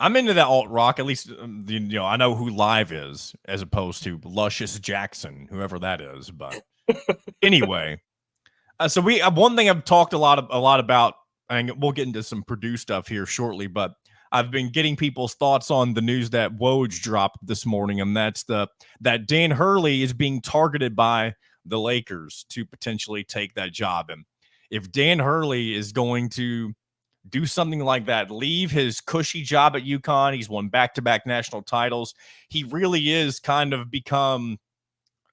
Speaker 1: I'm into that alt rock. At least, I know who Live is as opposed to Luscious Jackson, whoever that is. But anyway, so one thing I've talked a lot about, and we'll get into some Purdue stuff here shortly, but I've been getting people's thoughts on the news that Woj dropped this morning, and that's that Dan Hurley is being targeted by the Lakers to potentially take that job. And if Dan Hurley is going to do something like that, leave his cushy job at UConn, he's won back-to-back national titles. He really is kind of become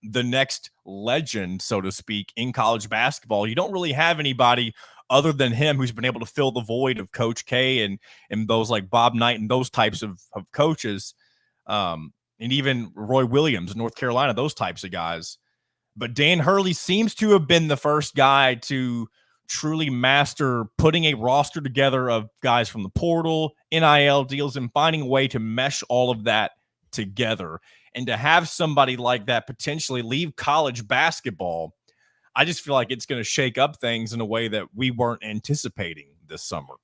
Speaker 1: the next legend, so to speak, in college basketball. You don't really have anybody other than him who's been able to fill the void of Coach K and those like Bob Knight and those types of coaches, and even Roy Williams, North Carolina, those types of guys. But Dan Hurley seems to have been the first guy to truly master putting a roster together of guys from the portal, NIL deals, and finding a way to mesh all of that together. And to have somebody like that potentially leave college basketball, I just feel like it's going to shake up things in a way that we weren't anticipating this summer.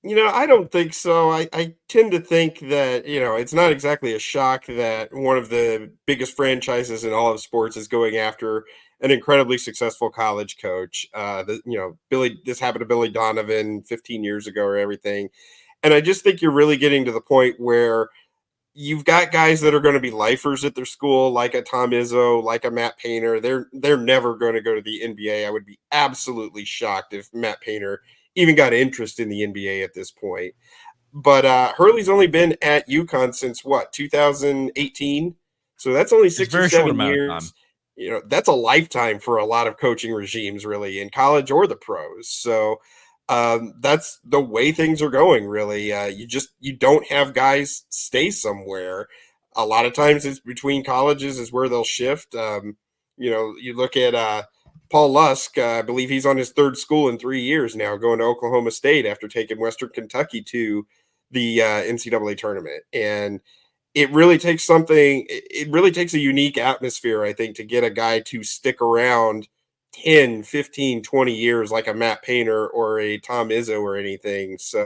Speaker 12: I don't think so. I tend to think that, it's not exactly a shock that one of the biggest franchises in all of sports is going after an incredibly successful college coach. This happened to Billy Donovan 15 years ago or everything. And I just think you're really getting to the point where you've got guys that are going to be lifers at their school, like a Tom Izzo, like a Matt Painter. They're never going to go to the NBA. I would be absolutely shocked if Matt Painter even got interest in the NBA at this point. But Hurley's only been at UConn since 2018. So that's only 6 or 7 years. That's a lifetime for a lot of coaching regimes, really, in college or the pros. So that's the way things are going, really. You don't have guys stay somewhere. A lot of times it's between colleges is where they'll shift. You look at Paul Lusk. I believe he's on his third school in 3 years now, going to Oklahoma State after taking Western Kentucky to the NCAA tournament. And it really takes something. It really takes a unique atmosphere, I think, to get a guy to stick around 10, 15, 20 years like a Matt Painter or a Tom Izzo or anything. So,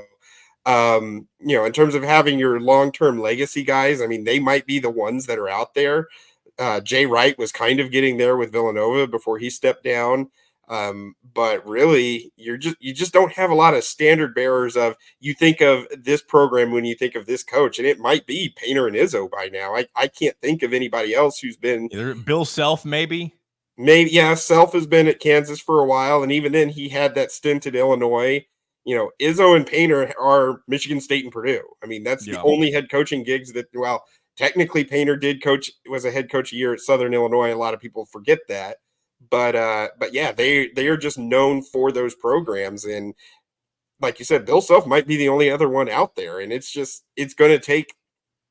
Speaker 12: in terms of having your long-term legacy guys, I mean, they might be the ones that are out there. Jay Wright was kind of getting there with Villanova before he stepped down. But really, you just don't have a lot of standard bearers of, you think of this program when you think of this coach, and it might be Painter and Izzo by now. I can't think of anybody else who's been
Speaker 1: either Bill Self, maybe.
Speaker 12: Yeah, Self has been at Kansas for a while, and even then he had that stint at Illinois. Izzo and Painter are Michigan State and Purdue. I mean, that's the only head coaching gigs that, technically Painter was a head coach a year at Southern Illinois. A lot of people forget that. But yeah, they are just known for those programs. And like you said, Bill Self might be the only other one out there. And it's going to take,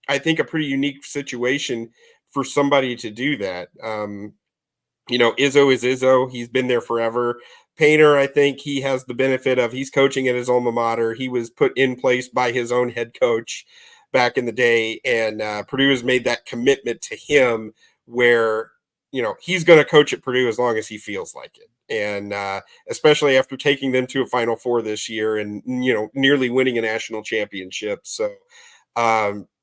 Speaker 12: I think, a pretty unique situation for somebody to do that. Izzo is Izzo. He's been there forever. Painter, I think he has the benefit of, he's coaching at his alma mater. He was put in place by his own head coach back in the day. And Purdue has made that commitment to him where, he's going to coach at Purdue as long as he feels like it. And especially after taking them to a Final Four this year and, nearly winning a national championship. So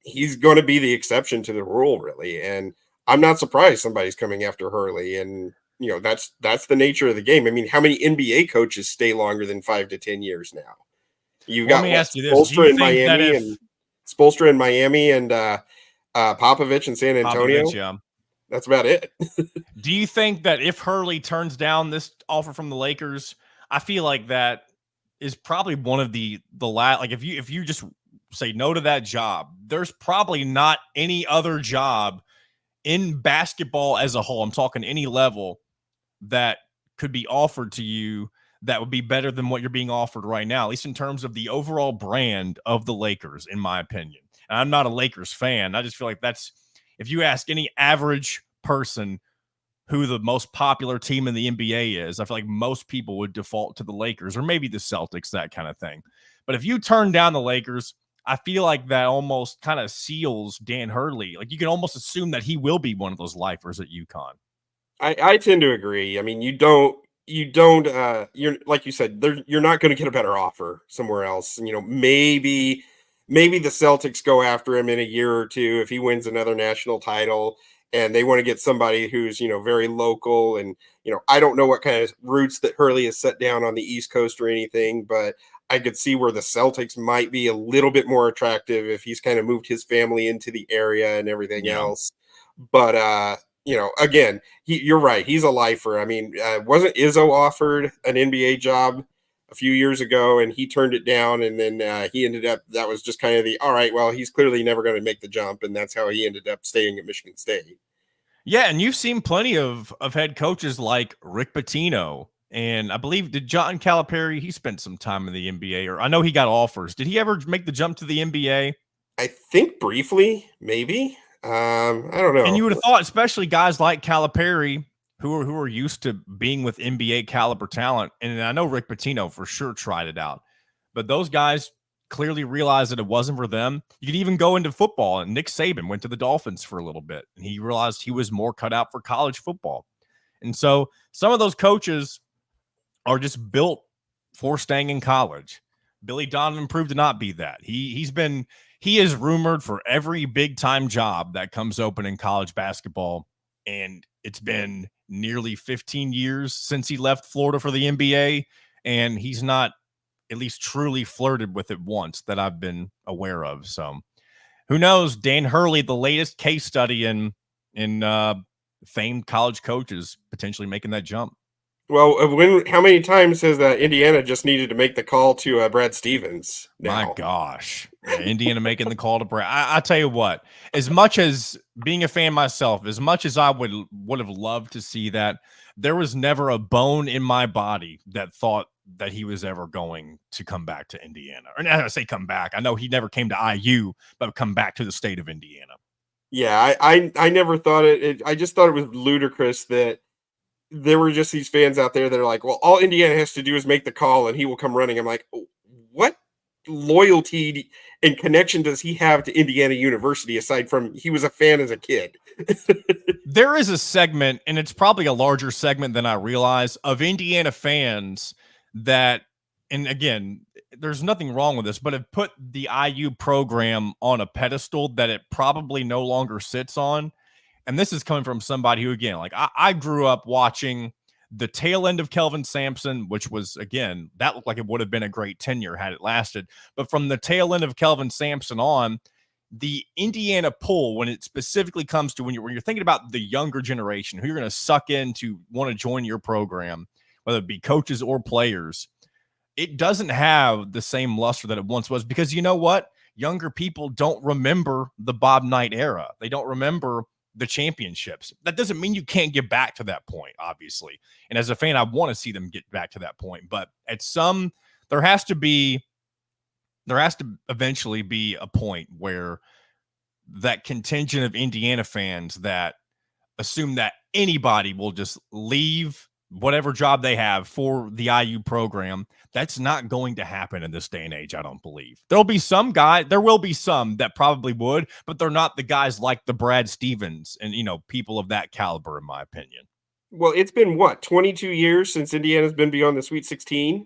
Speaker 12: he's going to be the exception to the rule, really. And I'm not surprised somebody's coming after Hurley. And, that's the nature of the game. I mean, how many NBA coaches stay longer than 5 to 10 years now? You got Spoelstra in Miami and Popovich in San Antonio.
Speaker 1: Yeah.
Speaker 12: That's about it.
Speaker 1: Do you think that if Hurley turns down this offer from the Lakers, I feel like that is probably one of the last, like if you just say no to that job, there's probably not any other job in basketball as a whole, I'm talking any level, that could be offered to you that would be better than what you're being offered right now, at least in terms of the overall brand of the Lakers, in my opinion. And I'm not a Lakers fan. I just feel like if you ask any average person who the most popular team in the NBA is, I feel like most people would default to the Lakers or maybe the Celtics, that kind of thing. But if you turn down the Lakers, I feel like that almost kind of seals Dan Hurley. Like you can almost assume that he will be one of those lifers at UConn.
Speaker 12: I tend to agree. I mean, you're like you said, you're not going to get a better offer somewhere else. Maybe maybe the Celtics go after him in a year or two if he wins another national title, and they want to get somebody who's, very local. And, I don't know what kind of roots that Hurley has set down on the East Coast or anything, but I could see where the Celtics might be a little bit more attractive if he's kind of moved his family into the area and everything else. But, again, you're right. He's a lifer. I mean, wasn't Izzo offered an NBA job a few years ago and he turned it down? And then he ended up, that was just kind of all right, well, he's clearly never going to make the jump. And that's how he ended up staying at Michigan State.
Speaker 1: Yeah, and you've seen plenty of head coaches like Rick Pitino, and I believe did John Calipari, he spent some time in the NBA, or I know he got offers. Did he ever make the jump to the NBA?
Speaker 12: I think briefly, maybe. I don't know.
Speaker 1: And you would have thought, especially guys like Calipari, who are used to being with NBA caliber talent, and I know Rick Pitino for sure tried it out, but those guys clearly realized that it wasn't for them. You could even go into football, and Nick Saban went to the Dolphins for a little bit, and he realized he was more cut out for college football. And so some of those coaches are just built for staying in college. Billy Donovan proved to not be that. He is rumored for every big time job that comes open in college basketball, and it's been nearly 15 years since he left Florida for the NBA, and he's not at least truly flirted with it once that I've been aware of. So who knows? Dan Hurley, the latest case study in famed college coaches potentially making that jump.
Speaker 12: Well, how many times has Indiana just needed to make the call to Brad Stevens now?
Speaker 1: My gosh. Yeah, Indiana making the call to Brad. I tell you what, as much as being a fan myself, as much as I would have loved to see that, there was never a bone in my body that thought that he was ever going to come back to Indiana. Or I say come back. I know he never came to IU, but come back to the state of Indiana.
Speaker 12: Yeah, I never thought it. I just thought it was ludicrous that there were just these fans out there that are like, well, all Indiana has to do is make the call and he will come running. I'm like, what loyalty and connection does he have to Indiana University aside from he was a fan as a kid?
Speaker 1: There is a segment, and it's probably a larger segment than I realize, of Indiana fans that, and again, there's nothing wrong with this, but have put the IU program on a pedestal that it probably no longer sits on. And this is coming from somebody who, again, like I grew up watching the tail end of Kelvin Sampson, which was, again, that looked like it would have been a great tenure had it lasted. But from the tail end of Kelvin Sampson on, the Indiana pull, when it specifically comes to when you're thinking about the younger generation, who you're going to suck in to want to join your program, whether it be coaches or players, it doesn't have the same luster that it once was, because you know what? Younger people don't remember the Bob Knight era. They don't remember the championships. That doesn't mean you can't get back to that point, obviously. And as a fan, I want to see them get back to that point. But there has to eventually be a point where that contingent of Indiana fans that assume that anybody will just leave whatever job they have for the IU program, that's not going to happen in this day and age, I don't believe. There will be some that probably would, but they're not the guys like the Brad Stevens and, people of that caliber, in my opinion.
Speaker 12: Well, it's been 22 years since Indiana's been beyond the Sweet 16.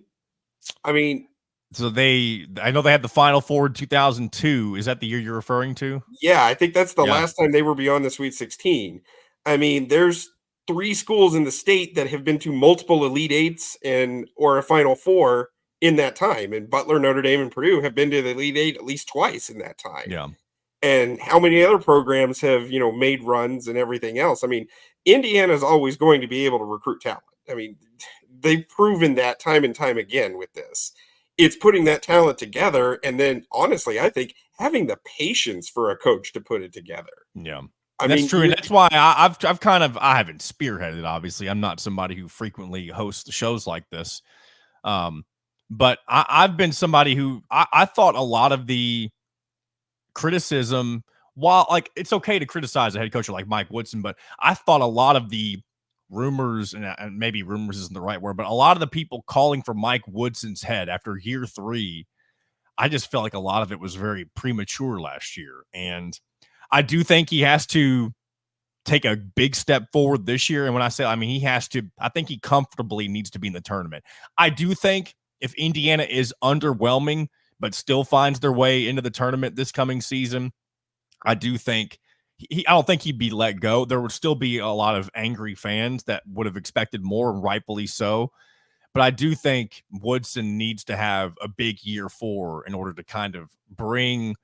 Speaker 12: I mean,
Speaker 1: so I know they had the Final Four in 2002. Is that the year you're referring to?
Speaker 12: Yeah, I think that's the last time they were beyond the Sweet 16. I mean, there's 3 schools in the state that have been to multiple Elite Eights or a Final Four in that time. And Butler, Notre Dame, and Purdue have been to the Elite Eight at least twice in that time.
Speaker 1: Yeah.
Speaker 12: And how many other programs have, made runs and everything else? I mean, Indiana is always going to be able to recruit talent. I mean, they've proven that time and time again with this. It's putting that talent together. And then, honestly, I think having the patience for a coach to put it together.
Speaker 1: Yeah. That's true, and that's why I haven't spearheaded it. Obviously, I'm not somebody who frequently hosts shows like this, but I've been somebody who I thought a lot of the criticism, while like it's okay to criticize a head coach like Mike Woodson, but I thought a lot of the rumors, and maybe rumors isn't the right word, but a lot of the people calling for Mike Woodson's head after year 3, I just felt like a lot of it was very premature last year, and I do think he has to take a big step forward this year. And when I say, I think he comfortably needs to be in the tournament. I do think if Indiana is underwhelming, but still finds their way into the tournament this coming season, I do think I don't think he'd be let go. There would still be a lot of angry fans that would have expected more, and rightfully so. But I do think Woodson needs to have a big year 4 in order to kind of bring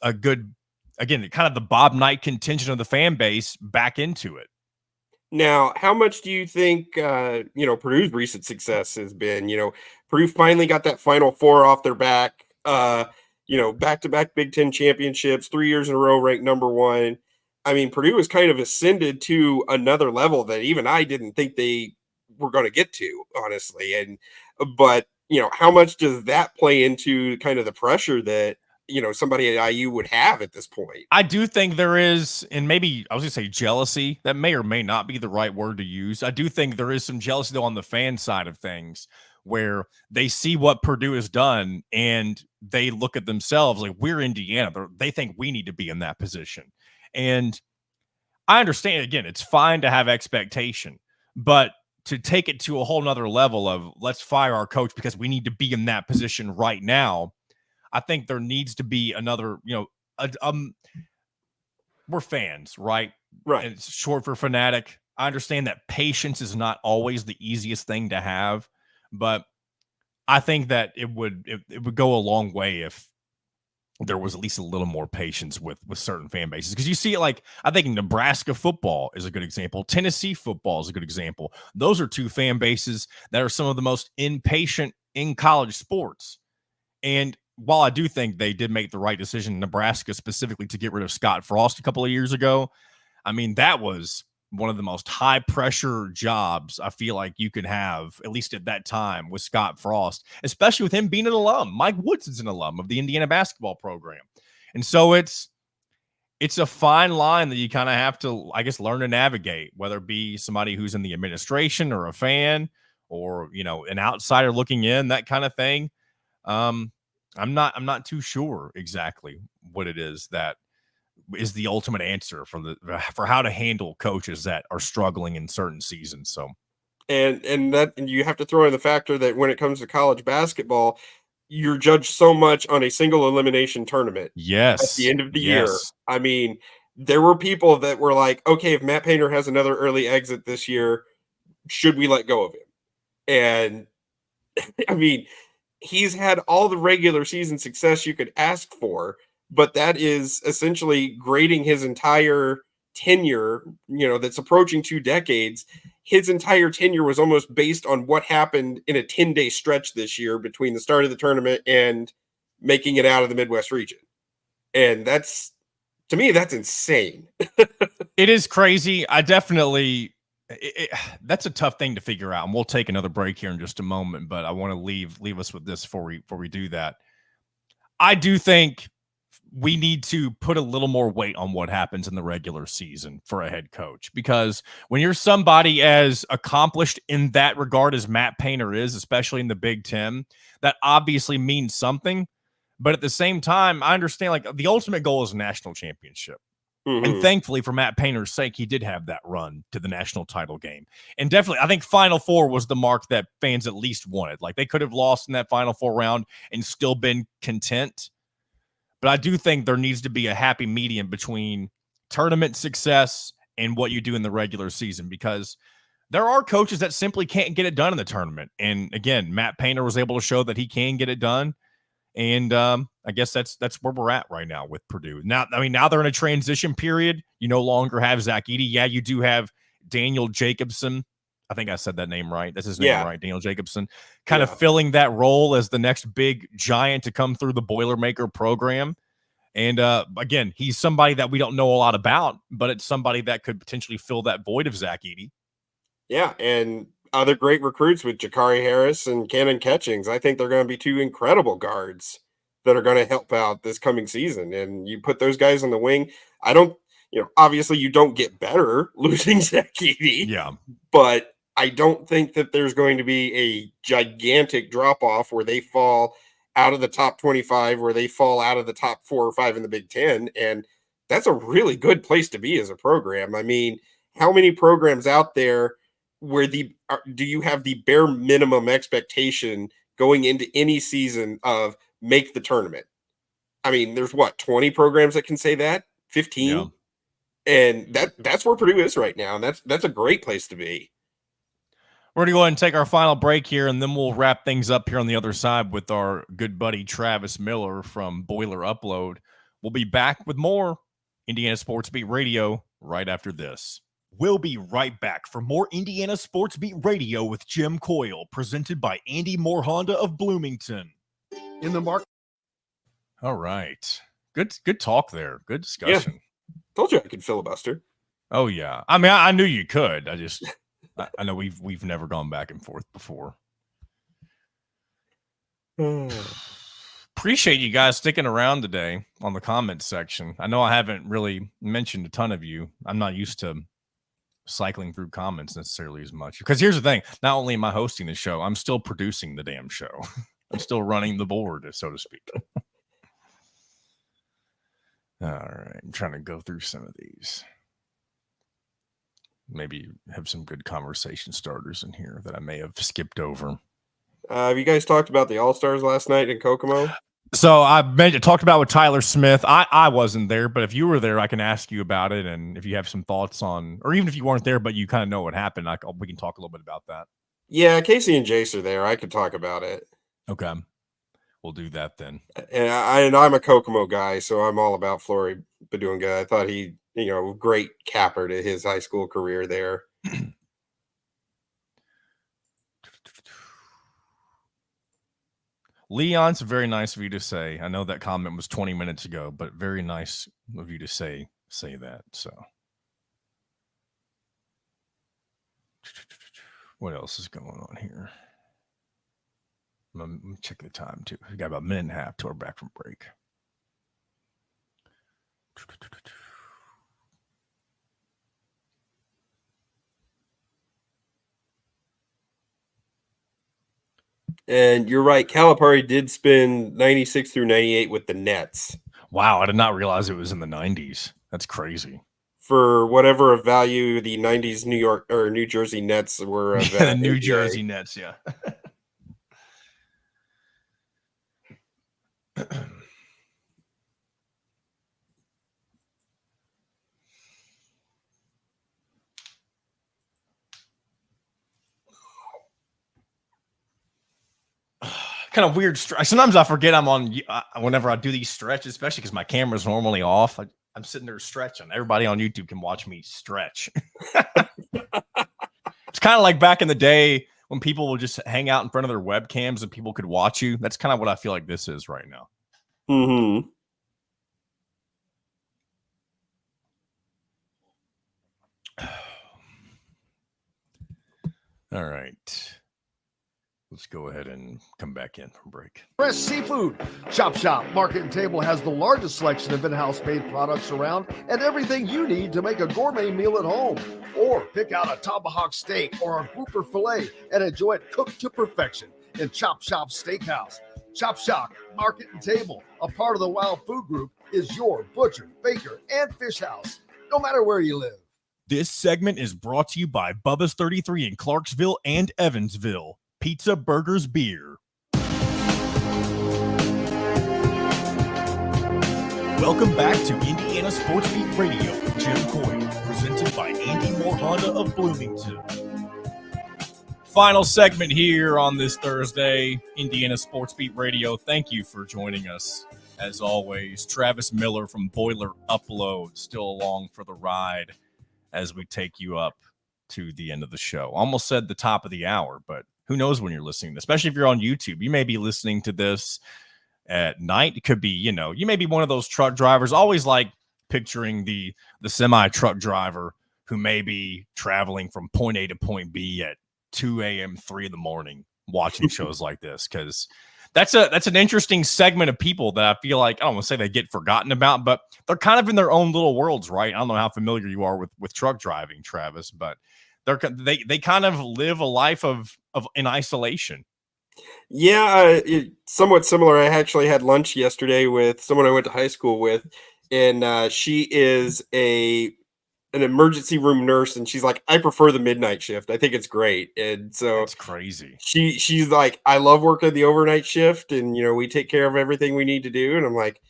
Speaker 1: a good, again, kind of the Bob Knight contingent of the fan base back into it.
Speaker 12: Now, how much do you think, Purdue's recent success has been? Purdue finally got that Final Four off their back, back-to-back Big Ten championships, 3 years in a row ranked number 1. I mean, Purdue has kind of ascended to another level that even I didn't think they were going to get to, honestly. But how much does that play into kind of the pressure that, somebody at IU would have at this point?
Speaker 1: I do think there is, and maybe I was going to say jealousy. That may or may not be the right word to use. I do think there is some jealousy, though, on the fan side of things, where they see what Purdue has done and they look at themselves like, we're Indiana. They think we need to be in that position. And I understand, again, it's fine to have expectation, but to take it to a whole nother level of let's fire our coach because we need to be in that position right now, I think there needs to be another, we're fans, right?
Speaker 12: Right.
Speaker 1: And it's short for fanatic. I understand that patience is not always the easiest thing to have, but I think that it would go a long way if there was at least a little more patience with certain fan bases. Because you see it, like, I think Nebraska football is a good example. Tennessee football is a good example. Those are two fan bases that are some of the most impatient in college sports. And while I do think they did make the right decision, Nebraska specifically, to get rid of Scott Frost a couple of years ago, I mean, that was one of the most high pressure jobs I feel like you could have, at least at that time, with Scott Frost, especially with him being an alum. Mike Woods is an alum of the Indiana basketball program. And so it's a fine line that you kind of have to, I guess, learn to navigate, whether it be somebody who's in the administration or a fan or, an outsider looking in, that kind of thing. I'm not too sure exactly what it is that is the ultimate answer for how to handle coaches that are struggling in certain seasons. So,
Speaker 12: and you have to throw in the factor that when it comes to college basketball, you're judged so much on a single elimination tournament.
Speaker 1: Yes.
Speaker 12: At the end of the year. I mean, there were people that were like, okay, if Matt Painter has another early exit this year, should we let go of him? And I mean, he's had all the regular season success you could ask for, but that is essentially grading his entire tenure, that's approaching 2 decades. His entire tenure was almost based on what happened in a 10-day stretch this year between the start of the tournament and making it out of the Midwest region. And to me, that's insane.
Speaker 1: It is crazy. I definitely, that's a tough thing to figure out. And we'll take another break here in just a moment, but I want to leave us with this before we do that. I do think we need to put a little more weight on what happens in the regular season for a head coach, because when you're somebody as accomplished in that regard as Matt Painter is, especially in the Big Ten, that obviously means something. But at the same time, I understand, like, the ultimate goal is a national championship. Mm-hmm. And thankfully, for Matt Painter's sake, he did have that run to the national title game. And definitely, I think Final Four was the mark that fans at least wanted. Like, they could have lost in that Final Four round and still been content. But I do think there needs to be a happy medium between tournament success and what you do in the regular season, because there are coaches that simply can't get it done in the tournament. And again, Matt Painter was able to show that he can get it done. And I guess that's where we're at right now with Purdue. Now they're in a transition period. You no longer have Zach Edey. Yeah, you do have Daniel Jacobson. I think I said that name right. That's his name, right? Daniel Jacobson, kind of filling that role as the next big giant to come through the Boilermaker program. And again, he's somebody that we don't know a lot about, but it's somebody that could potentially fill that void of Zach Edey.
Speaker 12: Yeah, and other great recruits with Jakari Harris and Cannon Catchings. I think they're going to be 2 incredible guards that are going to help out this coming season. And you put those guys on the wing. Obviously you don't get better losing Zach Edey.
Speaker 1: Yeah.
Speaker 12: But I don't think that there's going to be a gigantic drop-off where they fall out of the top 25, where they fall out of the top 4 or 5 in the Big Ten. And that's a really good place to be as a program. I mean, how many programs out there where do you have the bare minimum expectation going into any season of make the tournament. I mean, there's 20 programs that can say that, 15.
Speaker 1: Yeah.
Speaker 12: And that's where Purdue is right now. And that's a great place to be.
Speaker 1: We're going to go ahead and take our final break here, and then we'll wrap things up here on the other side with our good buddy Travis Miller from Boiler Upload. We'll be back with more Indiana Sports Beat Radio right after this.
Speaker 10: We'll be right back for more Indiana Sports Beat Radio with Jim Coyle, presented by Andy Moore Honda of Bloomington.
Speaker 3: In the market.
Speaker 1: All right. Good talk there. Good discussion.
Speaker 12: Yeah. Told you I could filibuster.
Speaker 1: Oh, yeah. I mean, I knew you could. I know we've never gone back and forth before. Appreciate you guys sticking around today on the comments section. I know I haven't really mentioned a ton of you. I'm not used to cycling through comments necessarily as much. Because here's the thing. Not only am I hosting the show, I'm still producing the damn show. I'm still running the board, so to speak. All right. I'm trying to go through some of these. Maybe have some good conversation starters in here that I may have skipped over.
Speaker 12: Have you guys talked about the All-Stars last night in Kokomo?
Speaker 1: So I talked about with Tyler Smith. I wasn't there, but if you were there, I can ask you about it. And if you have some thoughts on, or even if you weren't there, but you kind of know what happened, we can talk a little bit about that.
Speaker 12: Yeah, Casey and Jace are there. I could talk about it.
Speaker 1: Okay. We'll do that then.
Speaker 12: And I'm a Kokomo guy, so I'm all about Flory Badunga. I thought he, great capper to his high school career there.
Speaker 1: Leon's very nice of you to say. I know that comment was 20 minutes ago, but very nice of you to say that. So what else is going on here? Let me check the time too. We got about a minute and a half till we're back from break.
Speaker 12: And you're right. Calipari did spend 96 through 98 with the Nets.
Speaker 1: Wow. I did not realize it was in the 90s. That's crazy.
Speaker 12: For whatever of value the 90s New York or New Jersey Nets were. Of,
Speaker 1: the New Jersey Nets. Yeah. Kind of weird. Sometimes I forget I'm on whenever I do these stretches, especially because my camera's normally off. I'm sitting there stretching. Everybody on YouTube can watch me stretch. It's kind of like back in the day when people would just hang out in front of their webcams and people could watch you. That's kind of what I feel like this is right now.
Speaker 12: Mm-hmm.
Speaker 1: All right. Let's go ahead and come back in from break.
Speaker 3: Fresh Seafood. Chop Shop Market and Table has the largest selection of in-house made products around and everything you need to make a gourmet meal at home. Or pick out a tomahawk steak or a grouper filet and enjoy it cooked to perfection in Chop Shop Steakhouse. Chop Shop Market and Table, a part of the Wild Food Group, is your butcher, baker, and fish house, no matter where you live.
Speaker 10: This segment is brought to you by Bubba's 33 in Clarksville and Evansville. Pizza, burgers, beer. Welcome back to Indiana Sports Beat Radio with Jim Coyle, presented by Andy Moore Honda of Bloomington.
Speaker 1: Final segment here on this Thursday, Indiana Sports Beat Radio. Thank you for joining us. As always, Travis Miller from Boiler Upload still along for the ride as we take you up to the end of the show. Almost said the top of the hour, but who knows when you're listening, especially if you're on YouTube. You may be listening to this at night. It could be, you may be one of those truck drivers. Always like picturing the semi truck driver who may be traveling from point A to point B at 2 a.m., 3 in the morning, watching shows like this. Because that's an interesting segment of people that I feel like, I don't want to say they get forgotten about, but they're kind of in their own little worlds, right? I don't know how familiar you are with truck driving, Travis, but they kind of live a life of in isolation.
Speaker 12: Yeah, somewhat similar. I actually had lunch yesterday with someone I went to high school with, and she is a an emergency room nurse, and she's like, I prefer the midnight shift. I think it's great. And so
Speaker 1: that's crazy.
Speaker 12: She's like, I love working the overnight shift, and we take care of everything we need to do. And I'm like,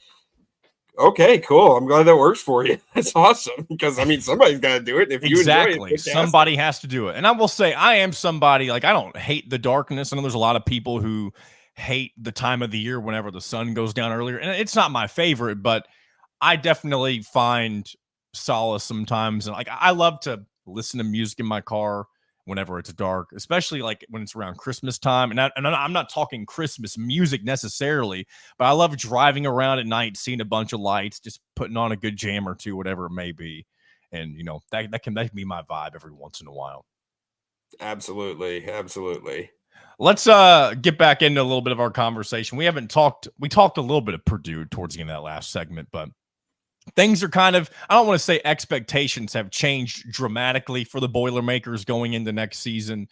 Speaker 12: okay, cool. I'm glad that works for you. That's awesome, because I mean, somebody's got to do it. If you enjoy it,
Speaker 1: somebody has to do it. And I will say, I am somebody, like, I don't hate the darkness. I know there's a lot of people who hate the time of the year whenever the sun goes down earlier, and it's not my favorite, but I definitely find solace sometimes. And like, I love to listen to music in my car whenever it's dark, especially like when it's around Christmas time. And I'm not talking Christmas music necessarily, but I love driving around at night, seeing a bunch of lights, just putting on a good jam or two, whatever it may be. And that can be my vibe every once in a while.
Speaker 12: Absolutely.
Speaker 1: Let's get back into a little bit of our conversation. We talked a little bit of Purdue towards the end of that last segment, but things are kind of, I don't want to say expectations have changed dramatically for the Boilermakers going into next season.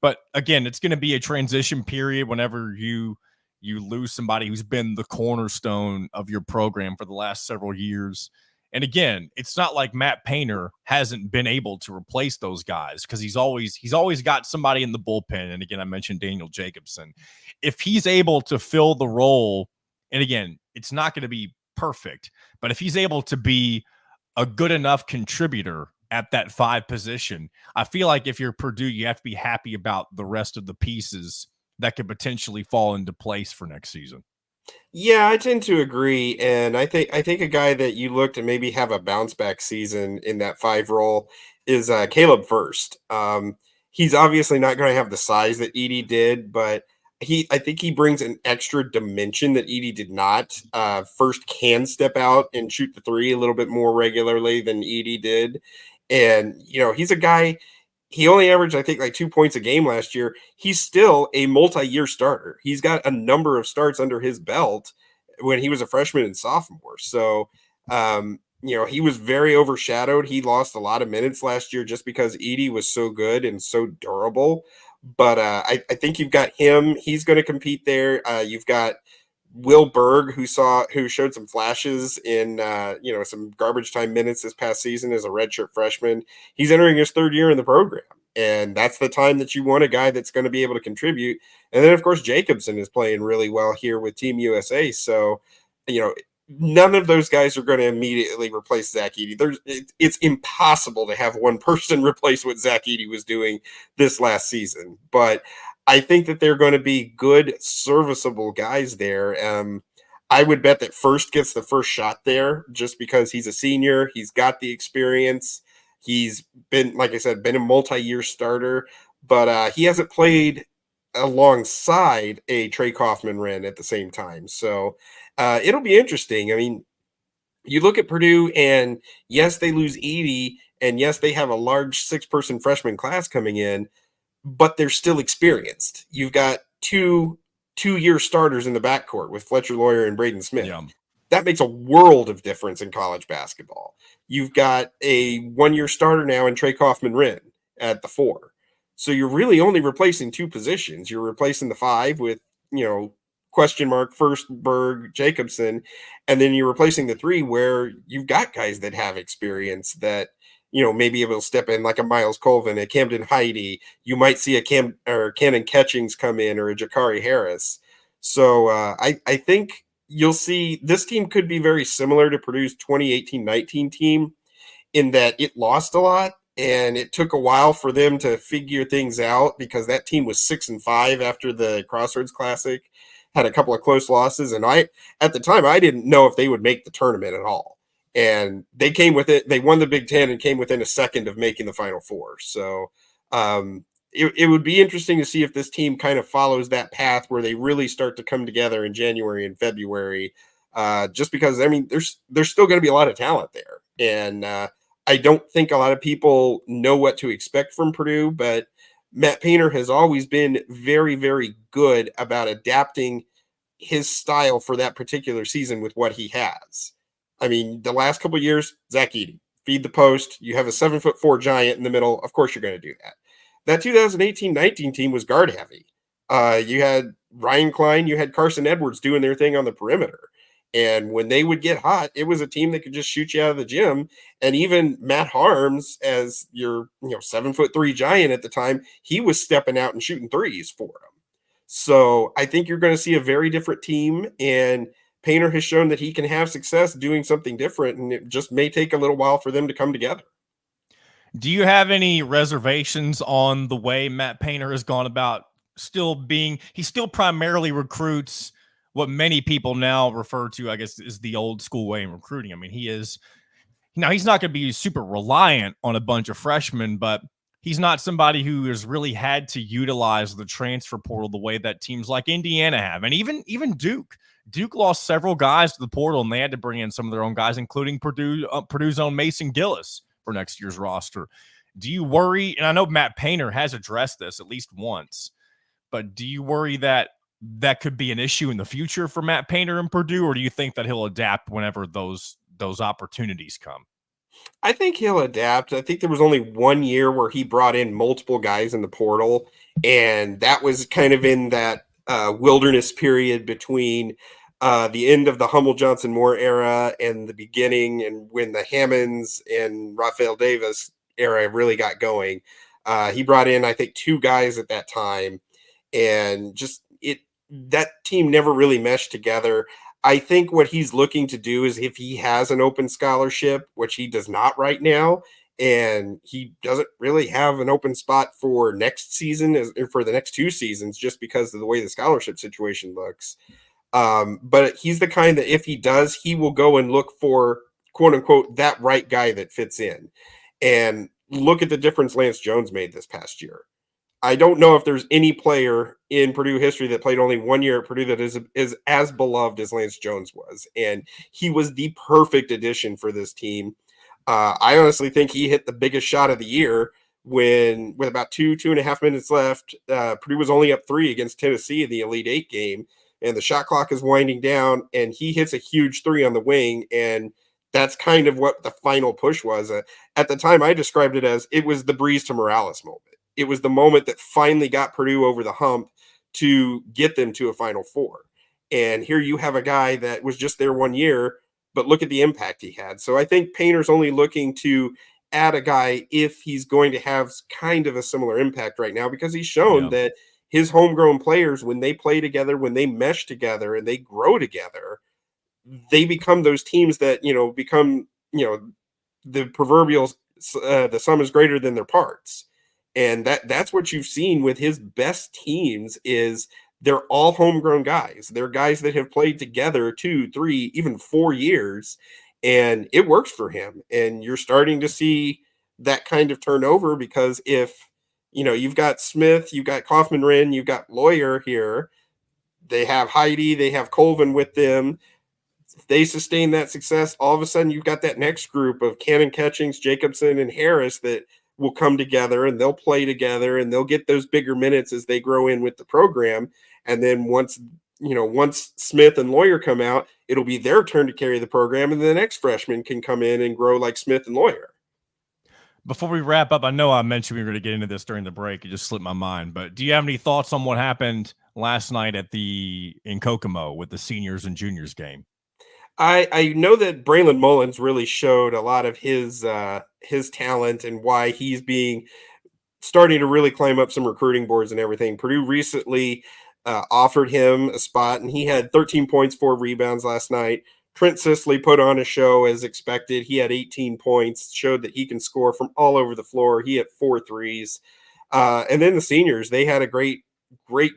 Speaker 1: But again, it's going to be a transition period whenever you lose somebody who's been the cornerstone of your program for the last several years. And again, it's not like Matt Painter hasn't been able to replace those guys, because he's always got somebody in the bullpen. And again, I mentioned Daniel Jacobson. If he's able to fill the role, and again, it's not going to be perfect, but if he's able to be a good enough contributor at that 5 position, I feel like if you're Purdue, you have to be happy about the rest of the pieces that could potentially fall into place for next season.
Speaker 12: Yeah, I tend to agree. And I think a guy that you look to maybe have a bounce back season in that 5 role is Caleb First. He's obviously not going to have the size that Edie did, but I think he brings an extra dimension that Edie did not. First can step out and shoot the 3 a little bit more regularly than Edie did. And, he's a guy, he only averaged, I think, like 2 points a game last year. He's still a multi-year starter. He's got a number of starts under his belt when he was a freshman and sophomore. So, he was very overshadowed. He lost a lot of minutes last year just because Edie was so good and so durable. But I think you've got him. He's going to compete there. You've got Will Berg, who showed some flashes in some garbage time minutes this past season as a redshirt freshman. He's entering his 3rd year in the program, and that's the time that you want a guy that's going to be able to contribute. And then, of course, Jacobson is playing really well here with Team USA. So, none of those guys are going to immediately replace Zach Edey. It's impossible to have one person replace what Zach Edey was doing this last season. But I think that they're going to be good, serviceable guys there. I would bet that First gets the first shot there just because he's a senior. He's got the experience. He's been, like I said, been a multi-year starter, but he hasn't played alongside a Trey Kaufman-Wren at the same time. So it'll be interesting. I mean, you look at Purdue, and yes, they lose Edey, and yes, they have a large 6-person freshman class coming in, but they're still experienced. You've got two-year starters in the backcourt with Fletcher Lawyer and Braden Smith.
Speaker 1: Yeah.
Speaker 12: That makes a world of difference in college basketball. You've got a 1-year starter now in Trey Kaufman-Wren at the 4. So you're really only replacing 2 positions. You're replacing the 5 with, question mark First, Berg, Jacobson, and then you're replacing the 3 where you've got guys that have experience that, maybe able to step in, like a Miles Colvin, a Camden Heide. You might see a Cannon Catchings come in, or a Jakari Harris. So I think you'll see this team could be very similar to Purdue's 2018-19 team in that it lost a lot, and it took a while for them to figure things out because that team was 6-5 after the Crossroads Classic, had a couple of close losses. And at the time, I didn't know if they would make the tournament at all. And they came with it. They won the Big Ten and came within a second of making the Final Four. So it would be interesting to see if this team kind of follows that path where they really start to come together in January and February, just because, I mean, there's still going to be a lot of talent there. And I don't think a lot of people know what to expect from Purdue, but Matt Painter has always been very, very good about adapting his style for that particular season with what he has. I mean, the last couple of years, Zach Edey, feed the post. You have a 7'4" giant in the middle. Of course, you're going to do that. That 2018-19 team was guard heavy. You had Ryan Klein, you had Carson Edwards doing their thing on the perimeter. And when they would get hot, it was a team that could just shoot you out of the gym. And even Matt Harms, as your 7'3" giant at the time, he was stepping out and shooting threes for them. So I think you're going to see a very different team, and Painter has shown that he can have success doing something different, and it just may take a little while for them to come together.
Speaker 1: Do you have any reservations on the way Matt Painter has gone about he still primarily recruits what many people now refer to, I guess, is the old school way in recruiting. I mean, he's not going to be super reliant on a bunch of freshmen, but he's not somebody who has really had to utilize the transfer portal the way that teams like Indiana have. And even Duke lost several guys to the portal, and they had to bring in some of their own guys, including Purdue's own Mason Gillis for next year's roster. Do you worry, and I know Matt Painter has addressed this at least once, but do you worry that could be an issue in the future for Matt Painter and Purdue, or do you think that he'll adapt whenever those opportunities come?
Speaker 12: I think he'll adapt. I think there was only 1 year where he brought in multiple guys in the portal, and that was kind of in that wilderness period between the end of the Hummel Johnson Moore era and the beginning, and when the Hammonds and Rafael Davis era really got going. He brought in, I think, 2 guys at that time, and just that team never really meshed together. I think what he's looking to do is, if he has an open scholarship, which he does not right now, and he doesn't really have an open spot for next season, for the next 2 seasons, just because of the way the scholarship situation looks. But he's the kind that if he does, he will go and look for, quote unquote, that right guy that fits in. And look at the difference Lance Jones made this past year. I don't know if there's any player in Purdue history that played only 1 year at Purdue that is as beloved as Lance Jones was. And he was the perfect addition for this team. I honestly think he hit the biggest shot of the year when, with about 2.5 minutes left, Purdue was only up 3 against Tennessee in the Elite Eight game, and the shot clock is winding down, and he hits a huge 3 on the wing, and that's kind of what the final push was. At the time, I described it as, it was the Breeze to Morales moment. It was the moment that finally got Purdue over the hump to get them to a Final Four. And here you have a guy that was just there 1 year, but look at the impact he had. So I think Painter's only looking to add a guy if he's going to have kind of a similar impact right now, because he's shown that his homegrown players, when they play together, when they mesh together and they grow together, they become those teams that, become, the proverbial, the sum is greater than their parts. And that's what you've seen with his best teams is they're all homegrown guys. They're guys that have played together 2, 3, even 4 years, and it works for him. And you're starting to see that kind of turnover, because if, you've got Smith, you've got Kaufman-Wren, you've got Lawyer here, they have Heidi, they have Colvin with them. If they sustain that success, all of a sudden you've got that next group of Cannon, Catchings, Jacobson, and Harris that will come together, and they'll play together, and they'll get those bigger minutes as they grow in with the program. And then once Smith and Lawyer come out, it'll be their turn to carry the program, and the next freshman can come in and grow like Smith and Lawyer.
Speaker 1: Before we wrap up, I know I mentioned we were going to get into this during the break. It just slipped my mind, but do you have any thoughts on what happened last night in Kokomo with the seniors and juniors game?
Speaker 12: I know that Braylon Mullins really showed a lot of his talent and why he's starting to really climb up some recruiting boards and everything. Purdue recently offered him a spot, and he had 13 points, 4 rebounds last night. Trent Sisley put on a show as expected. He had 18 points, showed that he can score from all over the floor. He had 4 threes. And then the seniors, they had a great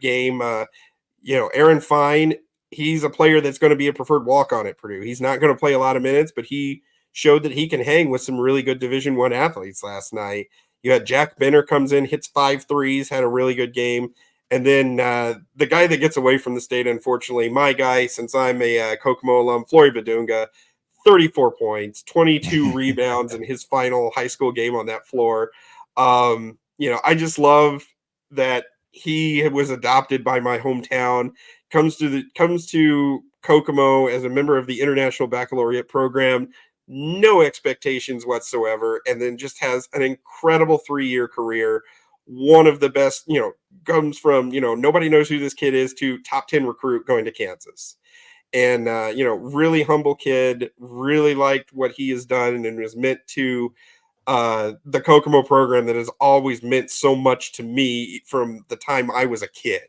Speaker 12: game. Aaron Fine, he's a player that's going to be a preferred walk-on at Purdue. He's not going to play a lot of minutes, but he showed that he can hang with some really good Division I athletes last night. You had Jack Benner comes in, hits 5 threes, had a really good game. And then the guy that gets away from the state, unfortunately, my guy, since I'm a Kokomo alum, Flory Badunga, 34 points, 22 rebounds in his final high school game on that floor. I just love that he was adopted by my hometown, comes to Kokomo as a member of the International Baccalaureate program, no expectations whatsoever, and then just has an incredible 3-year career. One of the best, comes from, nobody knows who this kid is to top 10 recruit going to Kansas. and really humble kid, really liked what he has done and was meant to the Kokomo program that has always meant so much to me from the time I was a kid.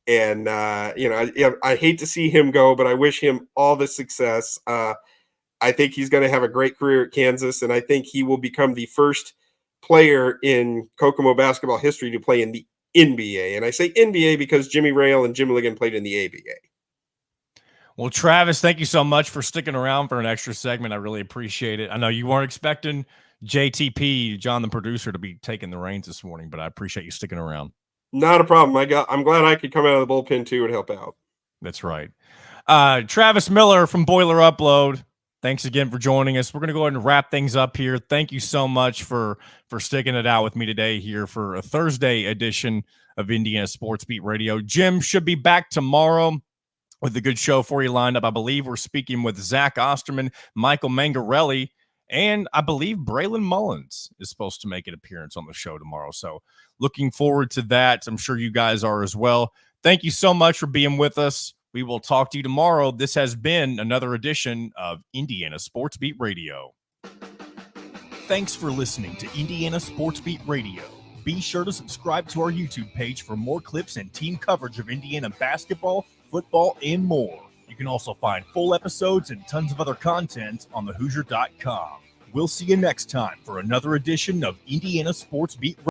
Speaker 12: And, I hate to see him go, but I wish him all the success. I think he's going to have a great career at Kansas, and I think he will become the first player in Kokomo basketball history to play in the NBA. And I say NBA because Jimmy Rail and Jim Ligon played in the ABA.
Speaker 1: Well, Travis, thank you so much for sticking around for an extra segment. I really appreciate it. I know you weren't expecting JTP, John the producer, to be taking the reins this morning, but I appreciate you sticking around.
Speaker 12: Not a problem. I'm glad I could come out of the bullpen too and help out.
Speaker 1: That's right. Travis Miller from Boiler Upload, thanks again for joining us. We're going to go ahead and wrap things up here. Thank you so much for sticking it out with me today here for a Thursday edition of Indiana Sports Beat Radio. Jim should be back tomorrow with a good show for you lined up. I believe we're speaking with Zach Osterman, Michael Mangarelli, and I believe Braylon Mullins is supposed to make an appearance on the show tomorrow. So looking forward to that. I'm sure you guys are as well. Thank you so much for being with us. We will talk to you tomorrow. This has been another edition of Indiana Sports Beat Radio.
Speaker 10: Thanks for listening to Indiana Sports Beat Radio. Be sure to subscribe to our YouTube page for more clips and team coverage of Indiana basketball, football, and more. You can also find full episodes and tons of other content on thehoosier.com. We'll see you next time for another edition of Indiana Sports Beat Radio.